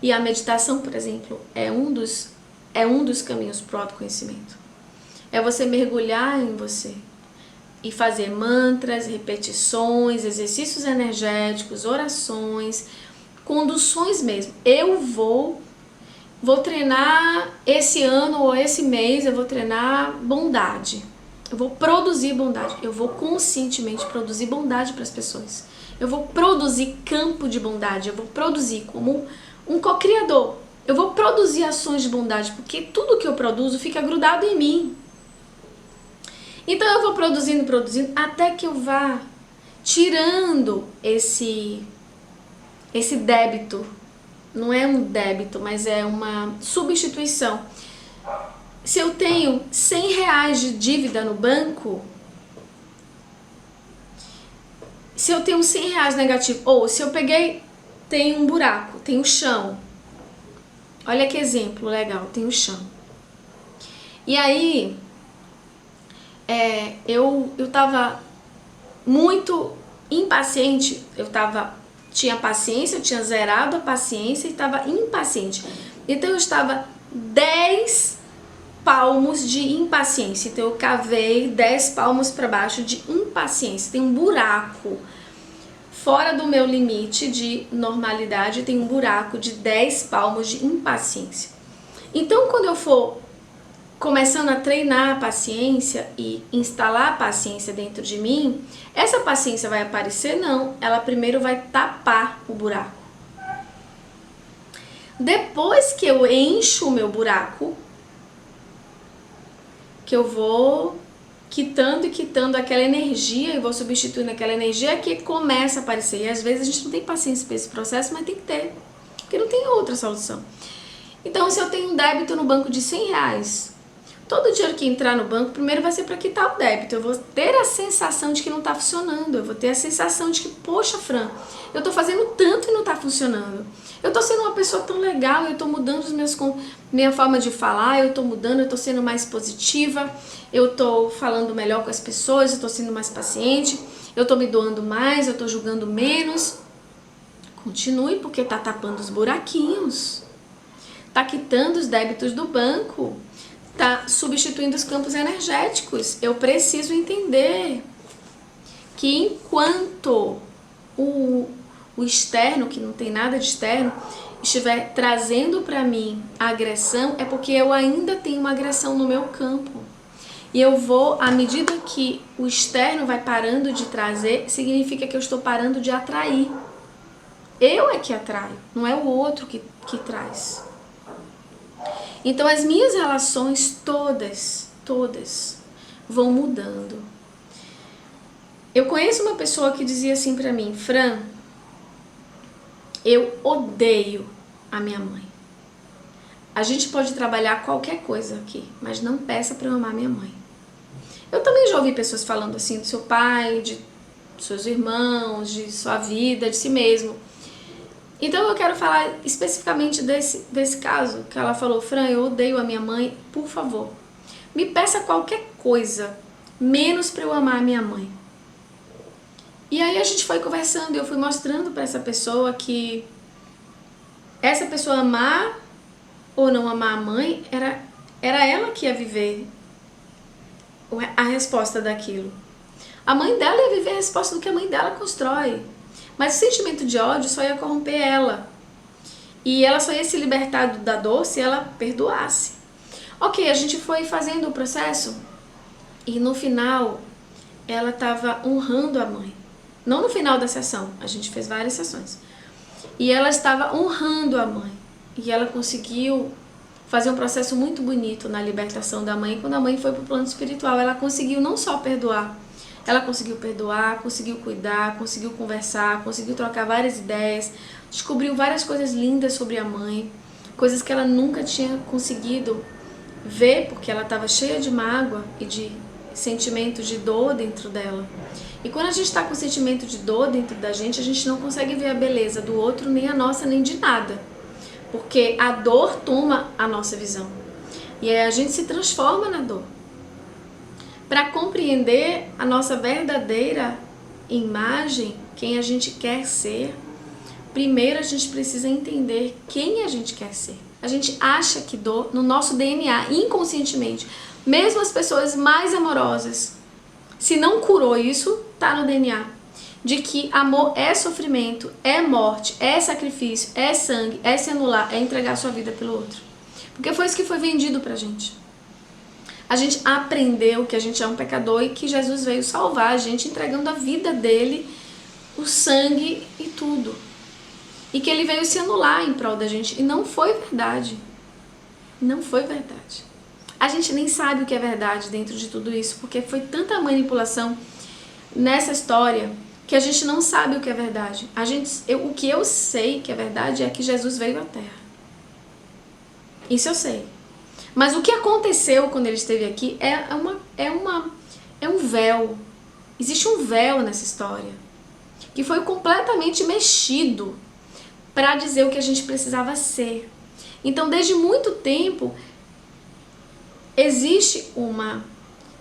E a meditação, por exemplo, é um dos caminhos para o autoconhecimento. É você mergulhar em você e fazer mantras, repetições, exercícios energéticos, orações, conduções mesmo. Eu vou treinar esse ano ou esse mês, eu vou treinar bondade. Eu vou produzir bondade. Eu vou conscientemente produzir bondade para as pessoas. Eu vou produzir campo de bondade. Eu vou produzir como um co-criador. Eu vou produzir ações de bondade, porque tudo que eu produzo fica grudado em mim. Então eu vou produzindo, até que eu vá tirando esse débito. Não é um débito, mas é uma substituição. Se eu tenho 100 reais de dívida no banco, se eu tenho 100 reais negativo, ou se eu peguei, tem um buraco, tem o chão. Olha que exemplo legal, tem o chão. E aí, eu tava muito impaciente, tinha paciência, eu tinha zerado a paciência e estava impaciente. Então eu estava 10 palmos de impaciência. Então eu cavei 10 palmos para baixo de impaciência. Tem um buraco fora do meu limite de normalidade, tem um buraco de 10 palmos de impaciência. Então quando eu for começando a treinar a paciência e instalar a paciência dentro de mim, essa paciência vai aparecer? Não, ela primeiro vai tapar o buraco. Depois que eu encho o meu buraco, que eu vou quitando e quitando aquela energia e vou substituindo aquela energia, que começa a aparecer. E às vezes a gente não tem paciência para esse processo, mas tem que ter, porque não tem outra solução. Então, se eu tenho um débito no banco de 100 reais, todo dinheiro que entrar no banco, primeiro vai ser para quitar o débito. Eu vou ter a sensação de que não está funcionando. Eu vou ter a sensação de que, poxa, Fran, eu estou fazendo tanto e não está funcionando. Eu estou sendo uma pessoa tão legal, eu estou mudando minha forma de falar, eu estou mudando, eu estou sendo mais positiva, eu estou falando melhor com as pessoas, eu estou sendo mais paciente, eu estou me doando mais, eu estou julgando menos. Continue, porque está tapando os buraquinhos. Está quitando os débitos do banco. Está substituindo os campos energéticos. Eu preciso entender que enquanto o externo, que não tem nada de externo, estiver trazendo para mim a agressão, é porque eu ainda tenho uma agressão no meu campo. E eu vou, à medida que o externo vai parando de trazer, significa que eu estou parando de atrair. Eu é que atraio, não é o outro que traz. Então as minhas relações todas vão mudando. Eu conheço uma pessoa que dizia assim pra mim: Fran, eu odeio a minha mãe. A gente pode trabalhar qualquer coisa aqui, mas não peça pra eu amar minha mãe. Eu também já ouvi pessoas falando assim do seu pai, de seus irmãos, de sua vida, de si mesmo. Então eu quero falar especificamente desse caso, que ela falou: Fran, eu odeio a minha mãe, por favor, me peça qualquer coisa, menos para eu amar a minha mãe. E aí a gente foi conversando e eu fui mostrando para essa pessoa que essa pessoa amar ou não amar a mãe, era ela que ia viver a resposta daquilo. A mãe dela ia viver a resposta do que a mãe dela constrói. Mas o sentimento de ódio só ia corromper ela. E ela só ia se libertar da dor se ela perdoasse. Ok, a gente foi fazendo o processo e no final ela estava honrando a mãe. Não no final da sessão, a gente fez várias sessões. E ela estava honrando a mãe. E ela conseguiu fazer um processo muito bonito na libertação da mãe. Quando a mãe foi para o plano espiritual, ela conseguiu não só perdoar, ela conseguiu perdoar, conseguiu cuidar, conseguiu conversar, conseguiu trocar várias ideias, descobriu várias coisas lindas sobre a mãe, coisas que ela nunca tinha conseguido ver, porque ela estava cheia de mágoa e de sentimento de dor dentro dela. E quando a gente está com sentimento de dor dentro da gente não consegue ver a beleza do outro, nem a nossa, nem de nada. Porque a dor toma a nossa visão. E aí a gente se transforma na dor. Para compreender a nossa verdadeira imagem, quem a gente quer ser, primeiro a gente precisa entender quem a gente quer ser. A gente acha que dor, no nosso DNA, inconscientemente, mesmo as pessoas mais amorosas, se não curou isso, tá no DNA. De que amor é sofrimento, é morte, é sacrifício, é sangue, é se anular, é entregar sua vida pelo outro. Porque foi isso que foi vendido pra gente. A gente aprendeu que a gente é um pecador e que Jesus veio salvar a gente entregando a vida dele, o sangue e tudo. E que ele veio se anular em prol da gente. E não foi verdade. Não foi verdade. A gente nem sabe o que é verdade dentro de tudo isso, porque foi tanta manipulação nessa história que a gente não sabe o que é verdade. O que eu sei que é verdade é que Jesus veio à Terra. Isso eu sei. Mas o que aconteceu quando ele esteve aqui é um véu. Existe um véu nessa história que foi completamente mexido para dizer o que a gente precisava ser. Então, desde muito tempo, existe uma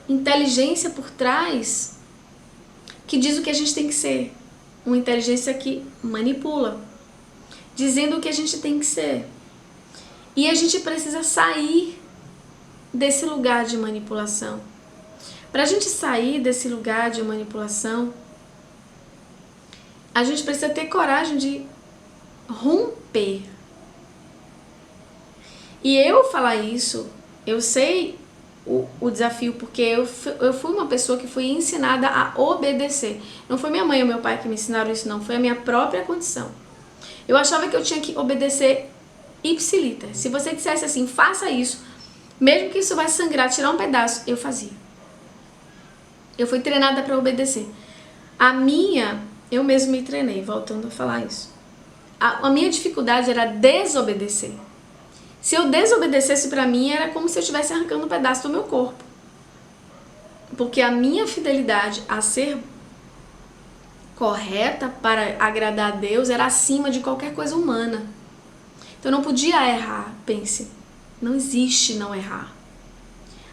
inteligência por trás que diz o que a gente tem que ser. Uma inteligência que manipula, dizendo o que a gente tem que ser. E a gente precisa sair desse lugar de manipulação. Para a gente sair desse lugar de manipulação, a gente precisa ter coragem de romper. E eu falar isso, eu sei o desafio, porque eu fui uma pessoa que fui ensinada a obedecer. Não foi minha mãe ou meu pai que me ensinaram isso, não. Foi a minha própria condição. Eu achava que eu tinha que obedecer ipsiliter. Se você dissesse assim, faça isso, mesmo que isso vai sangrar, tirar um pedaço, eu fazia. Eu fui treinada para obedecer. Eu mesmo me treinei, voltando a falar isso. A minha dificuldade era desobedecer. Se eu desobedecesse, para mim era como se eu estivesse arrancando um pedaço do meu corpo. Porque a minha fidelidade a ser correta para agradar a Deus era acima de qualquer coisa humana. Então eu não podia errar, pense. Não existe não errar.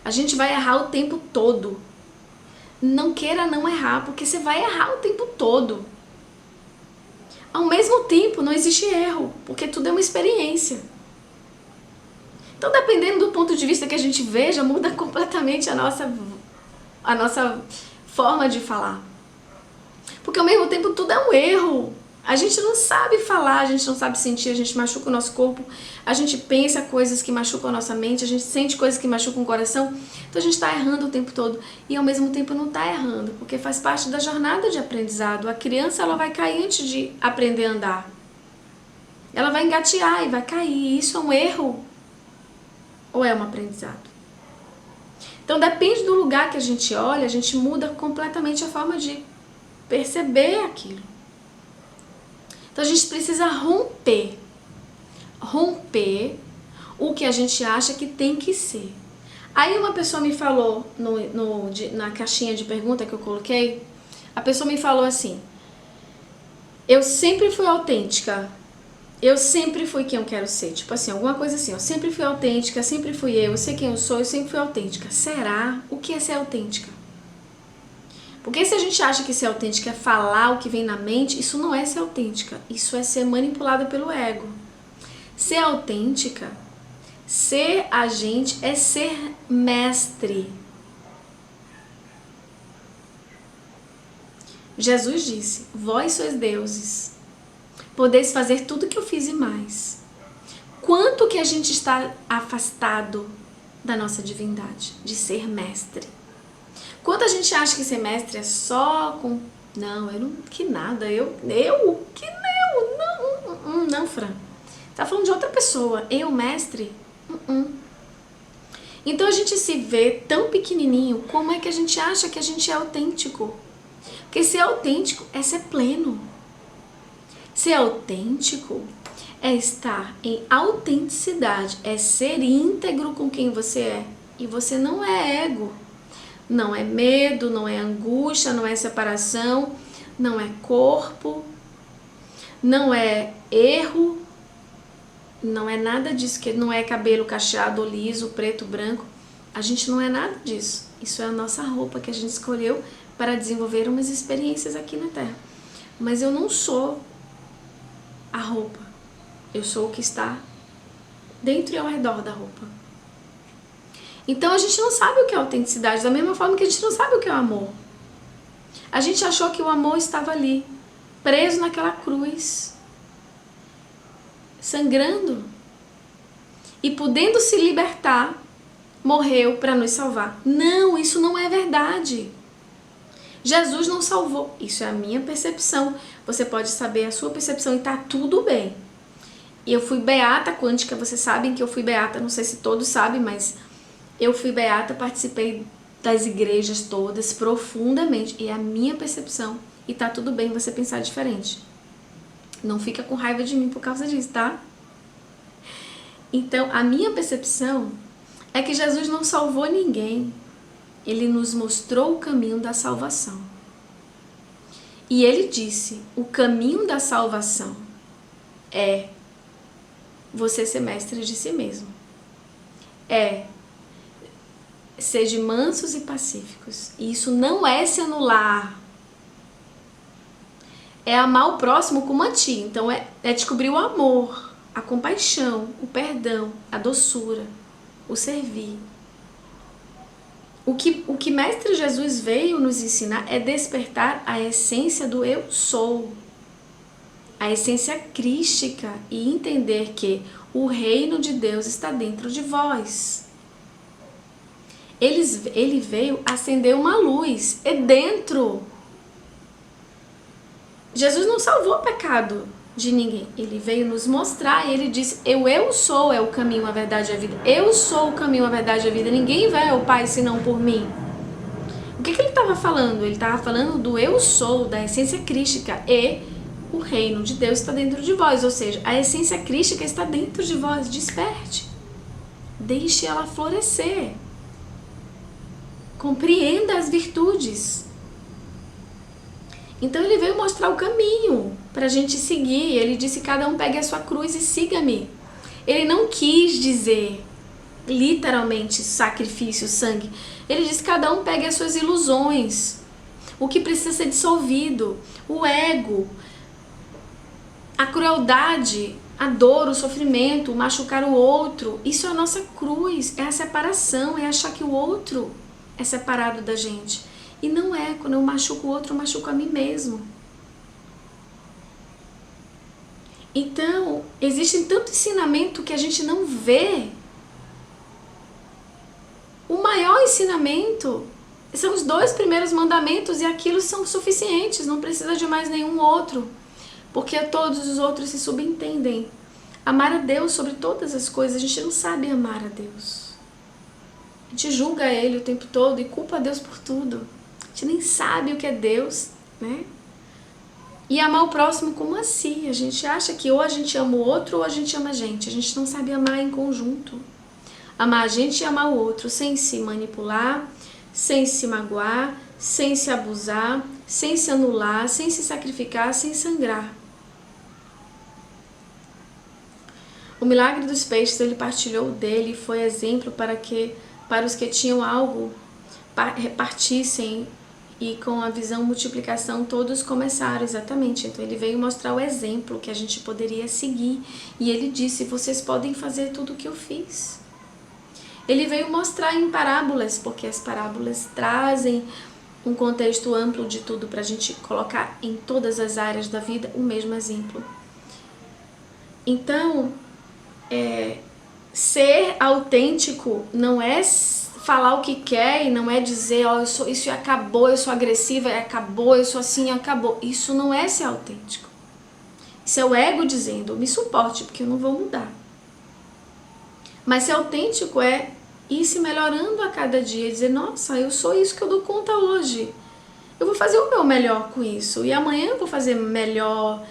A gente vai errar o tempo todo. Não queira não errar, porque você vai errar o tempo todo. Ao mesmo tempo, não existe erro, porque tudo é uma experiência. Então, dependendo do ponto de vista que a gente veja, muda completamente a nossa forma de falar. Porque ao mesmo tempo tudo é um erro. A gente não sabe falar, a gente não sabe sentir, a gente machuca o nosso corpo, a gente pensa coisas que machucam a nossa mente, a gente sente coisas que machucam o coração, então a gente está errando o tempo todo e ao mesmo tempo não está errando, porque faz parte da jornada de aprendizado. A criança ela vai cair antes de aprender a andar. Ela vai engatear e vai cair, isso é um erro ou é um aprendizado? Então depende do lugar que a gente olha, a gente muda completamente a forma de perceber aquilo. Então a gente precisa romper o que a gente acha que tem que ser. Aí uma pessoa me falou na caixinha de pergunta que eu coloquei, a pessoa me falou assim: eu sempre fui autêntica, eu sempre fui quem eu quero ser, tipo assim, alguma coisa assim, eu sempre fui autêntica, sempre fui eu sei quem eu sou, eu sempre fui autêntica. Será? O que é ser autêntica? Porque se a gente acha que ser autêntica é falar o que vem na mente, isso não é ser autêntica, isso é ser manipulada pelo ego. Ser autêntica, ser agente é ser mestre. Jesus disse: vós sois deuses, podeis fazer tudo o que eu fiz e mais. Quanto que a gente está afastado da nossa divindade, de ser mestre? Quanto a gente acha que ser mestre é só com... Não, eu não... Que nada, não, Fran. Tá falando de outra pessoa. Eu, mestre? Então a gente se vê tão pequenininho, como é que a gente acha que a gente é autêntico? Porque ser autêntico é ser pleno. Ser autêntico é estar em autenticidade, é ser íntegro com quem você é. E você não é ego. Não é medo, não é angústia, não é separação, não é corpo, não é erro, não é nada disso, que não é cabelo cacheado ou liso, preto, branco. A gente não é nada disso. Isso é a nossa roupa que a gente escolheu para desenvolver umas experiências aqui na Terra. Mas eu não sou a roupa. Eu sou o que está dentro e ao redor da roupa. Então a gente não sabe o que é autenticidade, da mesma forma que a gente não sabe o que é o amor. A gente achou que o amor estava ali, preso naquela cruz, sangrando. E podendo se libertar, morreu para nos salvar. Não, isso não é verdade. Jesus não salvou. Isso é a minha percepção. Você pode saber a sua percepção e tá tudo bem. E eu fui beata quântica, vocês sabem que eu fui beata, não sei se todos sabem, mas... eu fui beata, participei das igrejas todas profundamente e a minha percepção e tá tudo bem você pensar diferente. Não fica com raiva de mim por causa disso, tá? Então, a minha percepção é que Jesus não salvou ninguém. Ele nos mostrou o caminho da salvação. E ele disse, o caminho da salvação é você ser mestre de si mesmo. É sejam mansos e pacíficos. E isso não é se anular. É amar o próximo como a ti. Então é descobrir o amor, a compaixão, o perdão, a doçura, o servir. O que Mestre Jesus veio nos ensinar é despertar a essência do eu sou, a essência crística, e entender que o reino de Deus está dentro de vós. Ele veio acender uma luz, é dentro. Jesus não salvou o pecado de ninguém, ele veio nos mostrar, e ele disse, eu sou é o caminho, a verdade e a vida, eu sou o caminho, a verdade e a vida, ninguém vai ao Pai senão por mim. O que ele estava falando? Ele estava falando do eu sou, da essência crística, e o reino de Deus está dentro de vós, ou seja, a essência crística está dentro de vós, desperte, deixe ela florescer, compreenda as virtudes. Então ele veio mostrar o caminho para a gente seguir. Ele disse, cada um pegue a sua cruz e siga-me. Ele não quis dizer literalmente sacrifício, sangue. Ele disse, cada um pegue as suas ilusões, o que precisa ser dissolvido, o ego, a crueldade, a dor, o sofrimento, o machucar o outro. Isso é a nossa cruz, é a separação, é achar que o outro é separado da gente. E não é, quando eu machuco o outro, eu machuco a mim mesmo. Então, existe tanto ensinamento que a gente não vê. O maior ensinamento são os 2 primeiros mandamentos, e aquilo são suficientes, não precisa de mais nenhum outro, porque todos os outros se subentendem. Amar a Deus sobre todas as coisas, a gente não sabe amar a Deus. A gente julga Ele o tempo todo e culpa a Deus por tudo. A gente nem sabe o que é Deus, né? E amar o próximo como assim? A gente acha que ou a gente ama o outro ou a gente ama a gente. A gente não sabe amar em conjunto. Amar a gente e amar o outro, sem se manipular, sem se magoar, sem se abusar, sem se anular, sem se sacrificar, sem sangrar. O milagre dos peixes, ele partilhou dele, foi exemplo para os que tinham algo, repartissem, e com a visão multiplicação todos começaram, exatamente. Então ele veio mostrar o exemplo que a gente poderia seguir, e ele disse, vocês podem fazer tudo o que eu fiz. Ele veio mostrar em parábolas, porque as parábolas trazem um contexto amplo de tudo para a gente colocar em todas as áreas da vida o mesmo exemplo. Então, ser autêntico não é falar o que quer, e não é dizer, ó, eu sou isso e acabou, eu sou agressiva e acabou, eu sou assim e acabou. Isso não é ser autêntico. Isso é o ego dizendo, me suporte porque eu não vou mudar. Mas ser autêntico é ir se melhorando a cada dia, dizer, nossa, eu sou isso que eu dou conta hoje. Eu vou fazer o meu melhor com isso, e amanhã eu vou fazer melhor,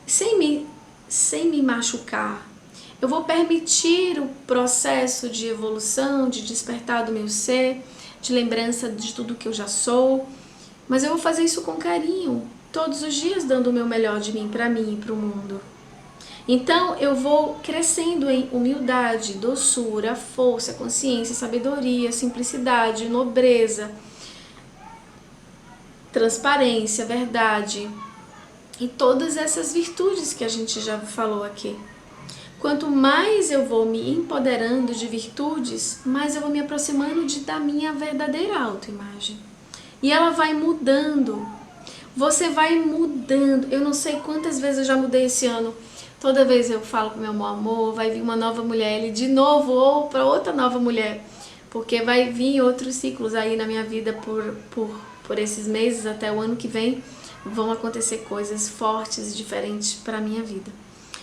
sem me machucar. Eu vou permitir o processo de evolução, de despertar do meu ser, de lembrança de tudo que eu já sou, mas eu vou fazer isso com carinho, todos os dias dando o meu melhor de mim para mim e para o mundo. Então eu vou crescendo em humildade, doçura, força, consciência, sabedoria, simplicidade, nobreza, transparência, verdade e todas essas virtudes que a gente já falou aqui. Quanto mais eu vou me empoderando de virtudes, mais eu vou me aproximando da minha verdadeira autoimagem. E ela vai mudando. Você vai mudando. Eu não sei quantas vezes eu já mudei esse ano. Toda vez eu falo com meu amor, vai vir uma nova mulher, ele de novo, ou para outra nova mulher. Porque vai vir outros ciclos aí na minha vida por esses meses, até o ano que vem, vão acontecer coisas fortes e diferentes para a minha vida.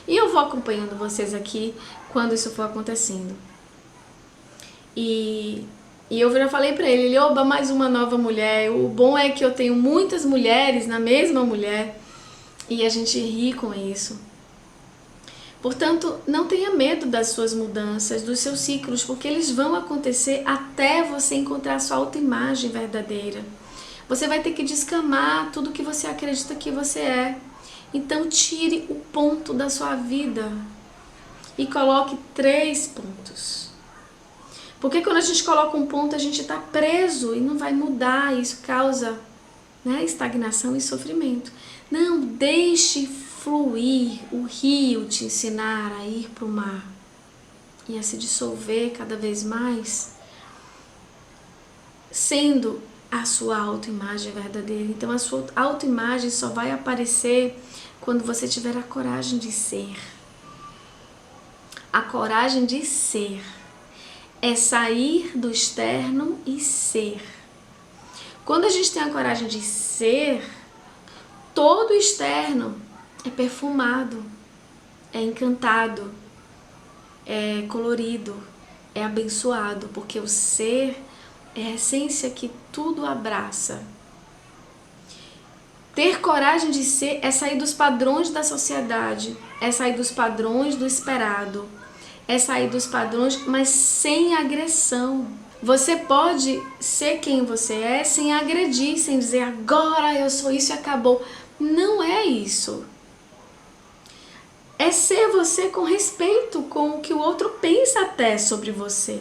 E eu vou acompanhando vocês aqui quando isso for acontecendo. E E eu já falei pra ele, oba, mais uma nova mulher. O bom é que eu tenho muitas mulheres na mesma mulher e a gente ri com isso. Portanto, não tenha medo das suas mudanças, dos seus ciclos, porque eles vão acontecer até você encontrar a sua autoimagem verdadeira. Você vai ter que descamar tudo que você acredita que você é. Então tire o ponto da sua vida e coloque 3 pontos. Porque quando a gente coloca um ponto, a gente está preso e não vai mudar. Isso causa, né, estagnação e sofrimento. Não, deixe fluir o rio te ensinar a ir para o mar e a se dissolver cada vez mais, sendo a sua autoimagem verdadeira. Então a sua autoimagem só vai aparecer quando você tiver a coragem de ser. A coragem de ser é sair do externo e ser. Quando a gente tem a coragem de ser, todo o externo é perfumado, é encantado, é colorido, é abençoado, porque o ser é a essência que tudo abraça. Ter coragem de ser é sair dos padrões da sociedade, é sair dos padrões do esperado, é sair dos padrões, mas sem agressão. Você pode ser quem você é sem agredir, sem dizer agora eu sou isso e acabou. Não é isso. É ser você com respeito com o que o outro pensa até sobre você.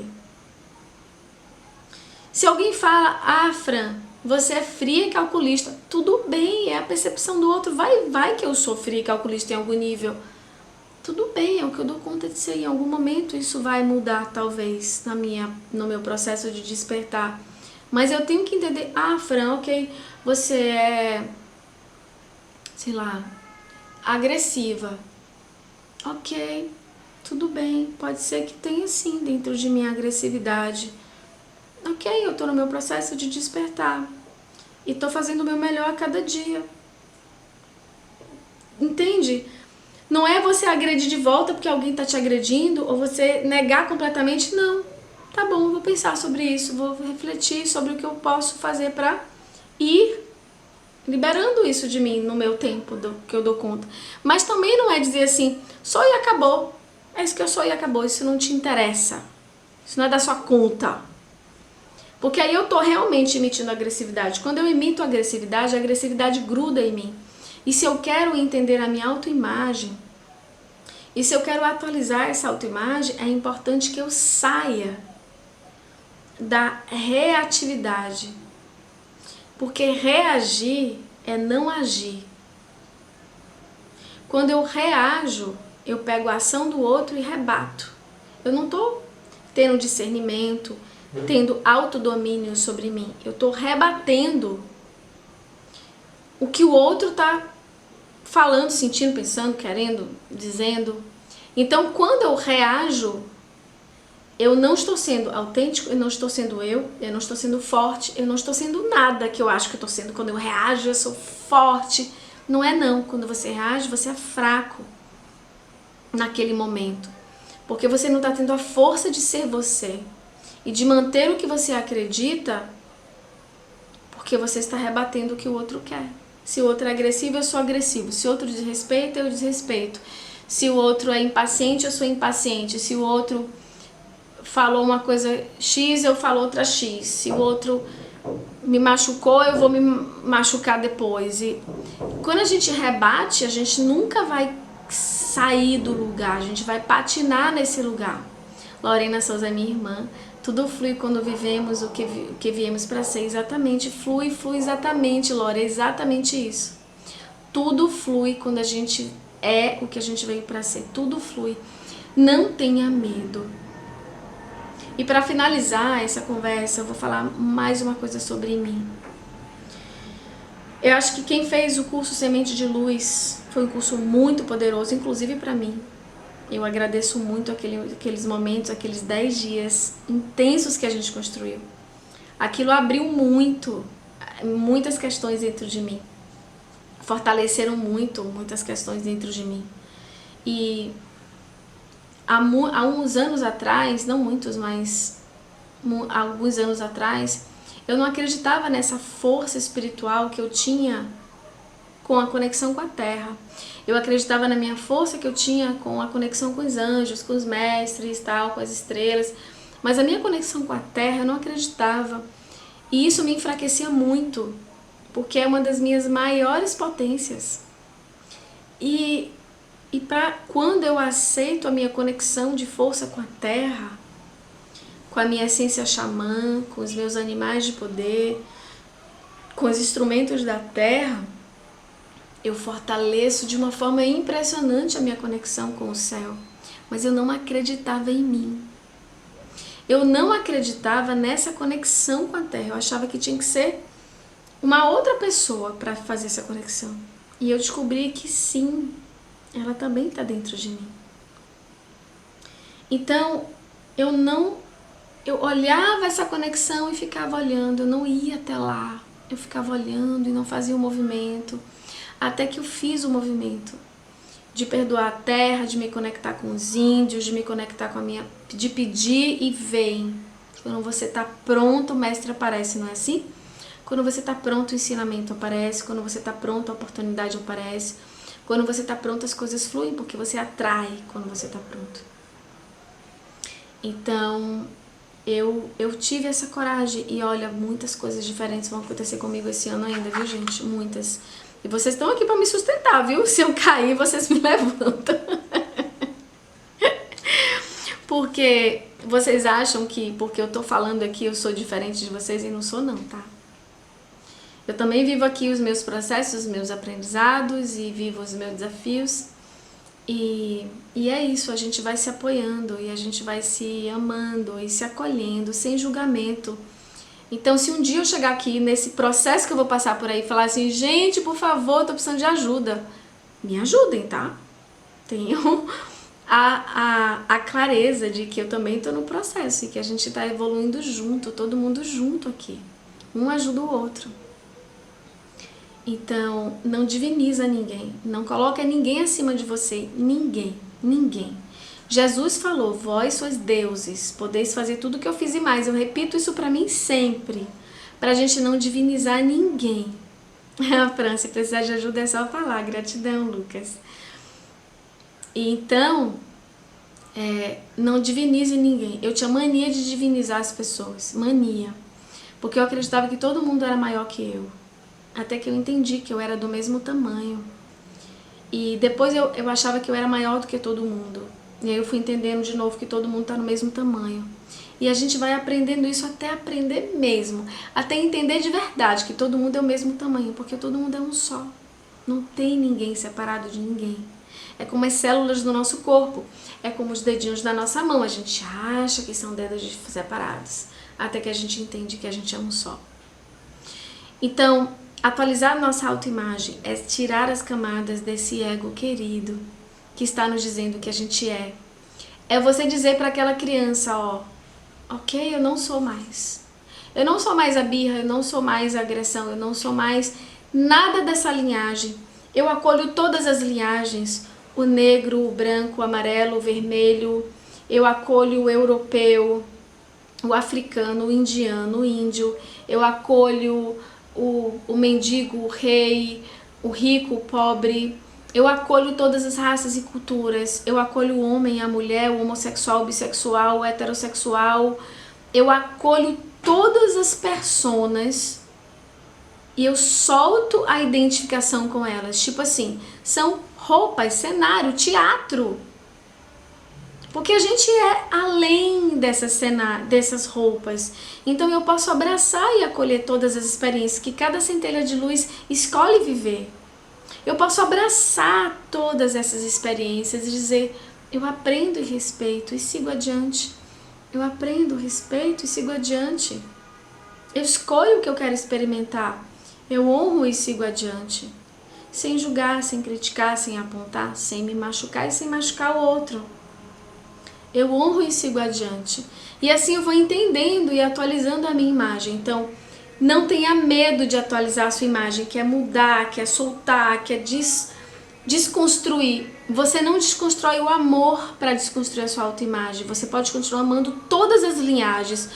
Se alguém fala, Fran, você é fria e calculista, tudo bem, é a percepção do outro, vai que eu sou fria e calculista em algum nível. Tudo bem, é o que eu dou conta de ser. Em algum momento isso vai mudar, talvez, no meu processo de despertar. Mas eu tenho que entender, Fran, ok, você é, sei lá, agressiva. Ok, tudo bem, pode ser que tenha sim dentro de mim agressividade. Ok, eu tô no meu processo de despertar e tô fazendo o meu melhor a cada dia. Entende? Não é você agredir de volta porque alguém tá te agredindo ou você negar completamente, não. Tá bom, eu vou pensar sobre isso, vou refletir sobre o que eu posso fazer pra ir liberando isso de mim no meu tempo que eu dou conta. Mas também não é dizer assim, sou e acabou. É isso que eu sou e acabou, isso não te interessa. Isso não é da sua conta. Porque aí eu tô realmente emitindo agressividade. Quando eu emito agressividade, a agressividade gruda em mim. E se eu quero entender a minha autoimagem, e se eu quero atualizar essa autoimagem, é importante que eu saia da reatividade. Porque reagir é não agir. Quando eu reajo, eu pego a ação do outro e rebato. Eu não estou tendo discernimento, tendo autodomínio sobre mim. Eu estou rebatendo o que o outro está falando, sentindo, pensando, querendo, dizendo. Então, quando eu reajo, eu não estou sendo autêntico, eu não estou sendo eu não estou sendo forte, eu não estou sendo nada que eu acho que eu estou sendo. Quando eu reajo, eu sou forte. Não é não. Quando você reage, você é fraco naquele momento. Porque você não está tendo a força de ser você e de manter o que você acredita, porque você está rebatendo o que o outro quer. Se o outro é agressivo, eu sou agressivo. Se o outro desrespeita, eu desrespeito. Se o outro é impaciente, eu sou impaciente. Se o outro falou uma coisa X, eu falo outra X. Se o outro me machucou, eu vou me machucar depois. E quando a gente rebate, a gente nunca vai sair do lugar, a gente vai patinar nesse lugar. Lorena Souza é minha irmã. Tudo flui quando vivemos o que viemos para ser. Exatamente, flui exatamente, Lore, é exatamente isso. Tudo flui quando a gente é o que a gente veio para ser. Tudo flui. Não tenha medo. E para finalizar essa conversa, eu vou falar mais uma coisa sobre mim. Eu acho que quem fez o curso Semente de Luz foi um curso muito poderoso, inclusive para mim. Eu agradeço muito aqueles momentos, aqueles 10 dias intensos que a gente construiu. Aquilo abriu muitas questões dentro de mim. Fortaleceram muitas questões dentro de mim. E há uns anos atrás, não muitos, mas alguns anos atrás, eu não acreditava nessa força espiritual que eu tinha com a conexão com a terra. Eu acreditava na minha força que eu tinha com a conexão com os anjos, com os mestres, tal, com as estrelas. Mas a minha conexão com a terra eu não acreditava. E isso me enfraquecia muito, porque é uma das minhas maiores potências. E quando eu aceito a minha conexão de força com a terra, com a minha essência xamã, com os meus animais de poder, com os instrumentos da terra, eu fortaleço de uma forma impressionante a minha conexão com o céu. Mas eu não acreditava em mim. Eu não acreditava nessa conexão com a terra. Eu achava que tinha que ser uma outra pessoa para fazer essa conexão. E eu descobri que sim, ela também está dentro de mim. Então, eu olhava essa conexão e ficava olhando. Eu não ia até lá. Eu ficava olhando e não fazia o movimento. Até que eu fiz o movimento de perdoar a terra, de me conectar com os índios, de me conectar com a minha... de pedir e vem. Quando você está pronto, o mestre aparece, não é assim? Quando você está pronto, o ensinamento aparece. Quando você está pronto, a oportunidade aparece. Quando você está pronto, as coisas fluem, porque você atrai quando você está pronto. Então, eu tive essa coragem. E olha, muitas coisas diferentes vão acontecer comigo esse ano ainda, viu, gente? Muitas. E vocês estão aqui para me sustentar, viu? Se eu cair, vocês me levantam. Porque vocês acham que porque eu tô falando aqui eu sou diferente de vocês, e não sou não, tá? Eu também vivo aqui os meus processos, os meus aprendizados e vivo os meus desafios. E é isso, a gente vai se apoiando e a gente vai se amando e se acolhendo sem julgamento. Então, se um dia eu chegar aqui nesse processo que eu vou passar por aí e falar assim, gente, por favor, tô precisando de ajuda, me ajudem, tá? Tenham a clareza de que eu também tô no processo e que a gente tá evoluindo junto, todo mundo junto aqui. Um ajuda o outro. Então, não diviniza ninguém, não coloca ninguém acima de você, ninguém, ninguém. Jesus falou, vós sois deuses, podeis fazer tudo o que eu fiz e mais. Eu repito isso pra mim sempre, pra gente não divinizar ninguém. Fran, se precisar de ajuda é só falar, gratidão, Lucas. E então, não divinize ninguém. Eu tinha mania de divinizar as pessoas, mania. Porque eu acreditava que todo mundo era maior que eu. Até que eu entendi que eu era do mesmo tamanho. E depois eu achava que eu era maior do que todo mundo. E aí eu fui entendendo de novo que todo mundo está no mesmo tamanho. E a gente vai aprendendo isso até aprender mesmo. Até entender de verdade que todo mundo é o mesmo tamanho. Porque todo mundo é um só. Não tem ninguém separado de ninguém. É como as células do nosso corpo. É como os dedinhos da nossa mão. A gente acha que são dedos separados. Até que a gente entende que a gente é um só. Então, atualizar a nossa autoimagem é tirar as camadas desse ego querido que está nos dizendo que a gente é. É você dizer para aquela criança, ó, ok, eu não sou mais. Eu não sou mais a birra, eu não sou mais a agressão, eu não sou mais nada dessa linhagem. Eu acolho todas as linhagens, o negro, o branco, o amarelo, o vermelho. Eu acolho o europeu, o africano, o indiano, o índio. Eu acolho o mendigo, o rei, o rico, o pobre. Eu acolho todas as raças e culturas. Eu acolho o homem, a mulher, o homossexual, o bissexual, o heterossexual. Eu acolho todas as personas e eu solto a identificação com elas. Tipo assim, são roupas, cenário, teatro. Porque a gente é além dessas roupas. Então eu posso abraçar e acolher todas as experiências que cada centelha de luz escolhe viver. Eu posso abraçar todas essas experiências e dizer, eu aprendo e respeito e sigo adiante. Eu aprendo, respeito e sigo adiante. Eu escolho o que eu quero experimentar. Eu honro e sigo adiante. Sem julgar, sem criticar, sem apontar, sem me machucar e sem machucar o outro. Eu honro e sigo adiante. E assim eu vou entendendo e atualizando a minha imagem. Então, não tenha medo de atualizar a sua imagem, que é mudar, que é soltar, que é desconstruir. Você não desconstrói o amor para desconstruir a sua autoimagem. Você pode continuar amando todas as linhagens.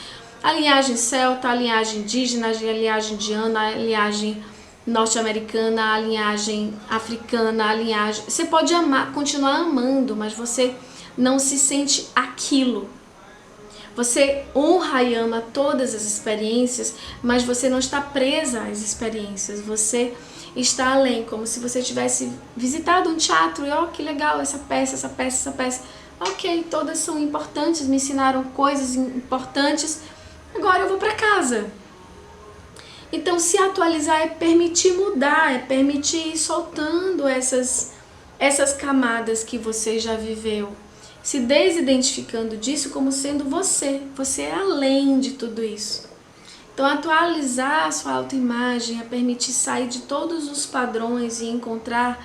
A linhagem celta, a linhagem indígena, a linhagem indiana, a linhagem norte-americana, a linhagem africana, a linhagem... Você pode amar, continuar amando, mas você não se sente aquilo. Você honra e ama todas as experiências, mas você não está presa às experiências. Você está além, como se você tivesse visitado um teatro e, ó, que legal, essa peça, essa peça, essa peça. Ok, todas são importantes, me ensinaram coisas importantes, agora eu vou para casa. Então, se atualizar é permitir mudar, é permitir ir soltando essas camadas que você já viveu, se desidentificando disso como sendo você. Você é além de tudo isso. Então, atualizar a sua autoimagem é permitir sair de todos os padrões e encontrar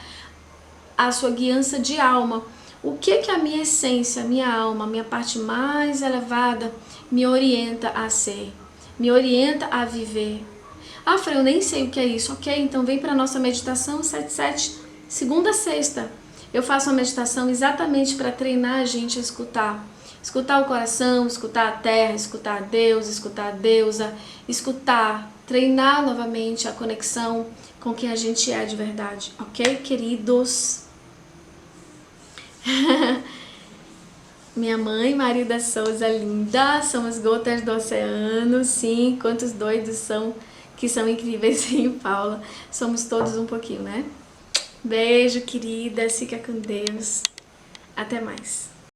a sua guiança de alma. O que a minha essência, a minha alma, a minha parte mais elevada me orienta a ser, me orienta a viver. Ah, Fran, eu nem sei o que é isso. Ok, então vem para a nossa meditação 77, segunda a sexta. Eu faço uma meditação exatamente para treinar a gente a escutar. Escutar o coração, escutar a terra, escutar Deus, escutar a deusa, escutar, treinar novamente a conexão com quem a gente é de verdade. Ok, queridos? Minha mãe, Marilda Souza, linda, somos gotas do oceano, sim, quantos doidos são, que são incríveis, sim, Paula, somos todos um pouquinho, né? Beijo, querida, fica com Deus, até mais.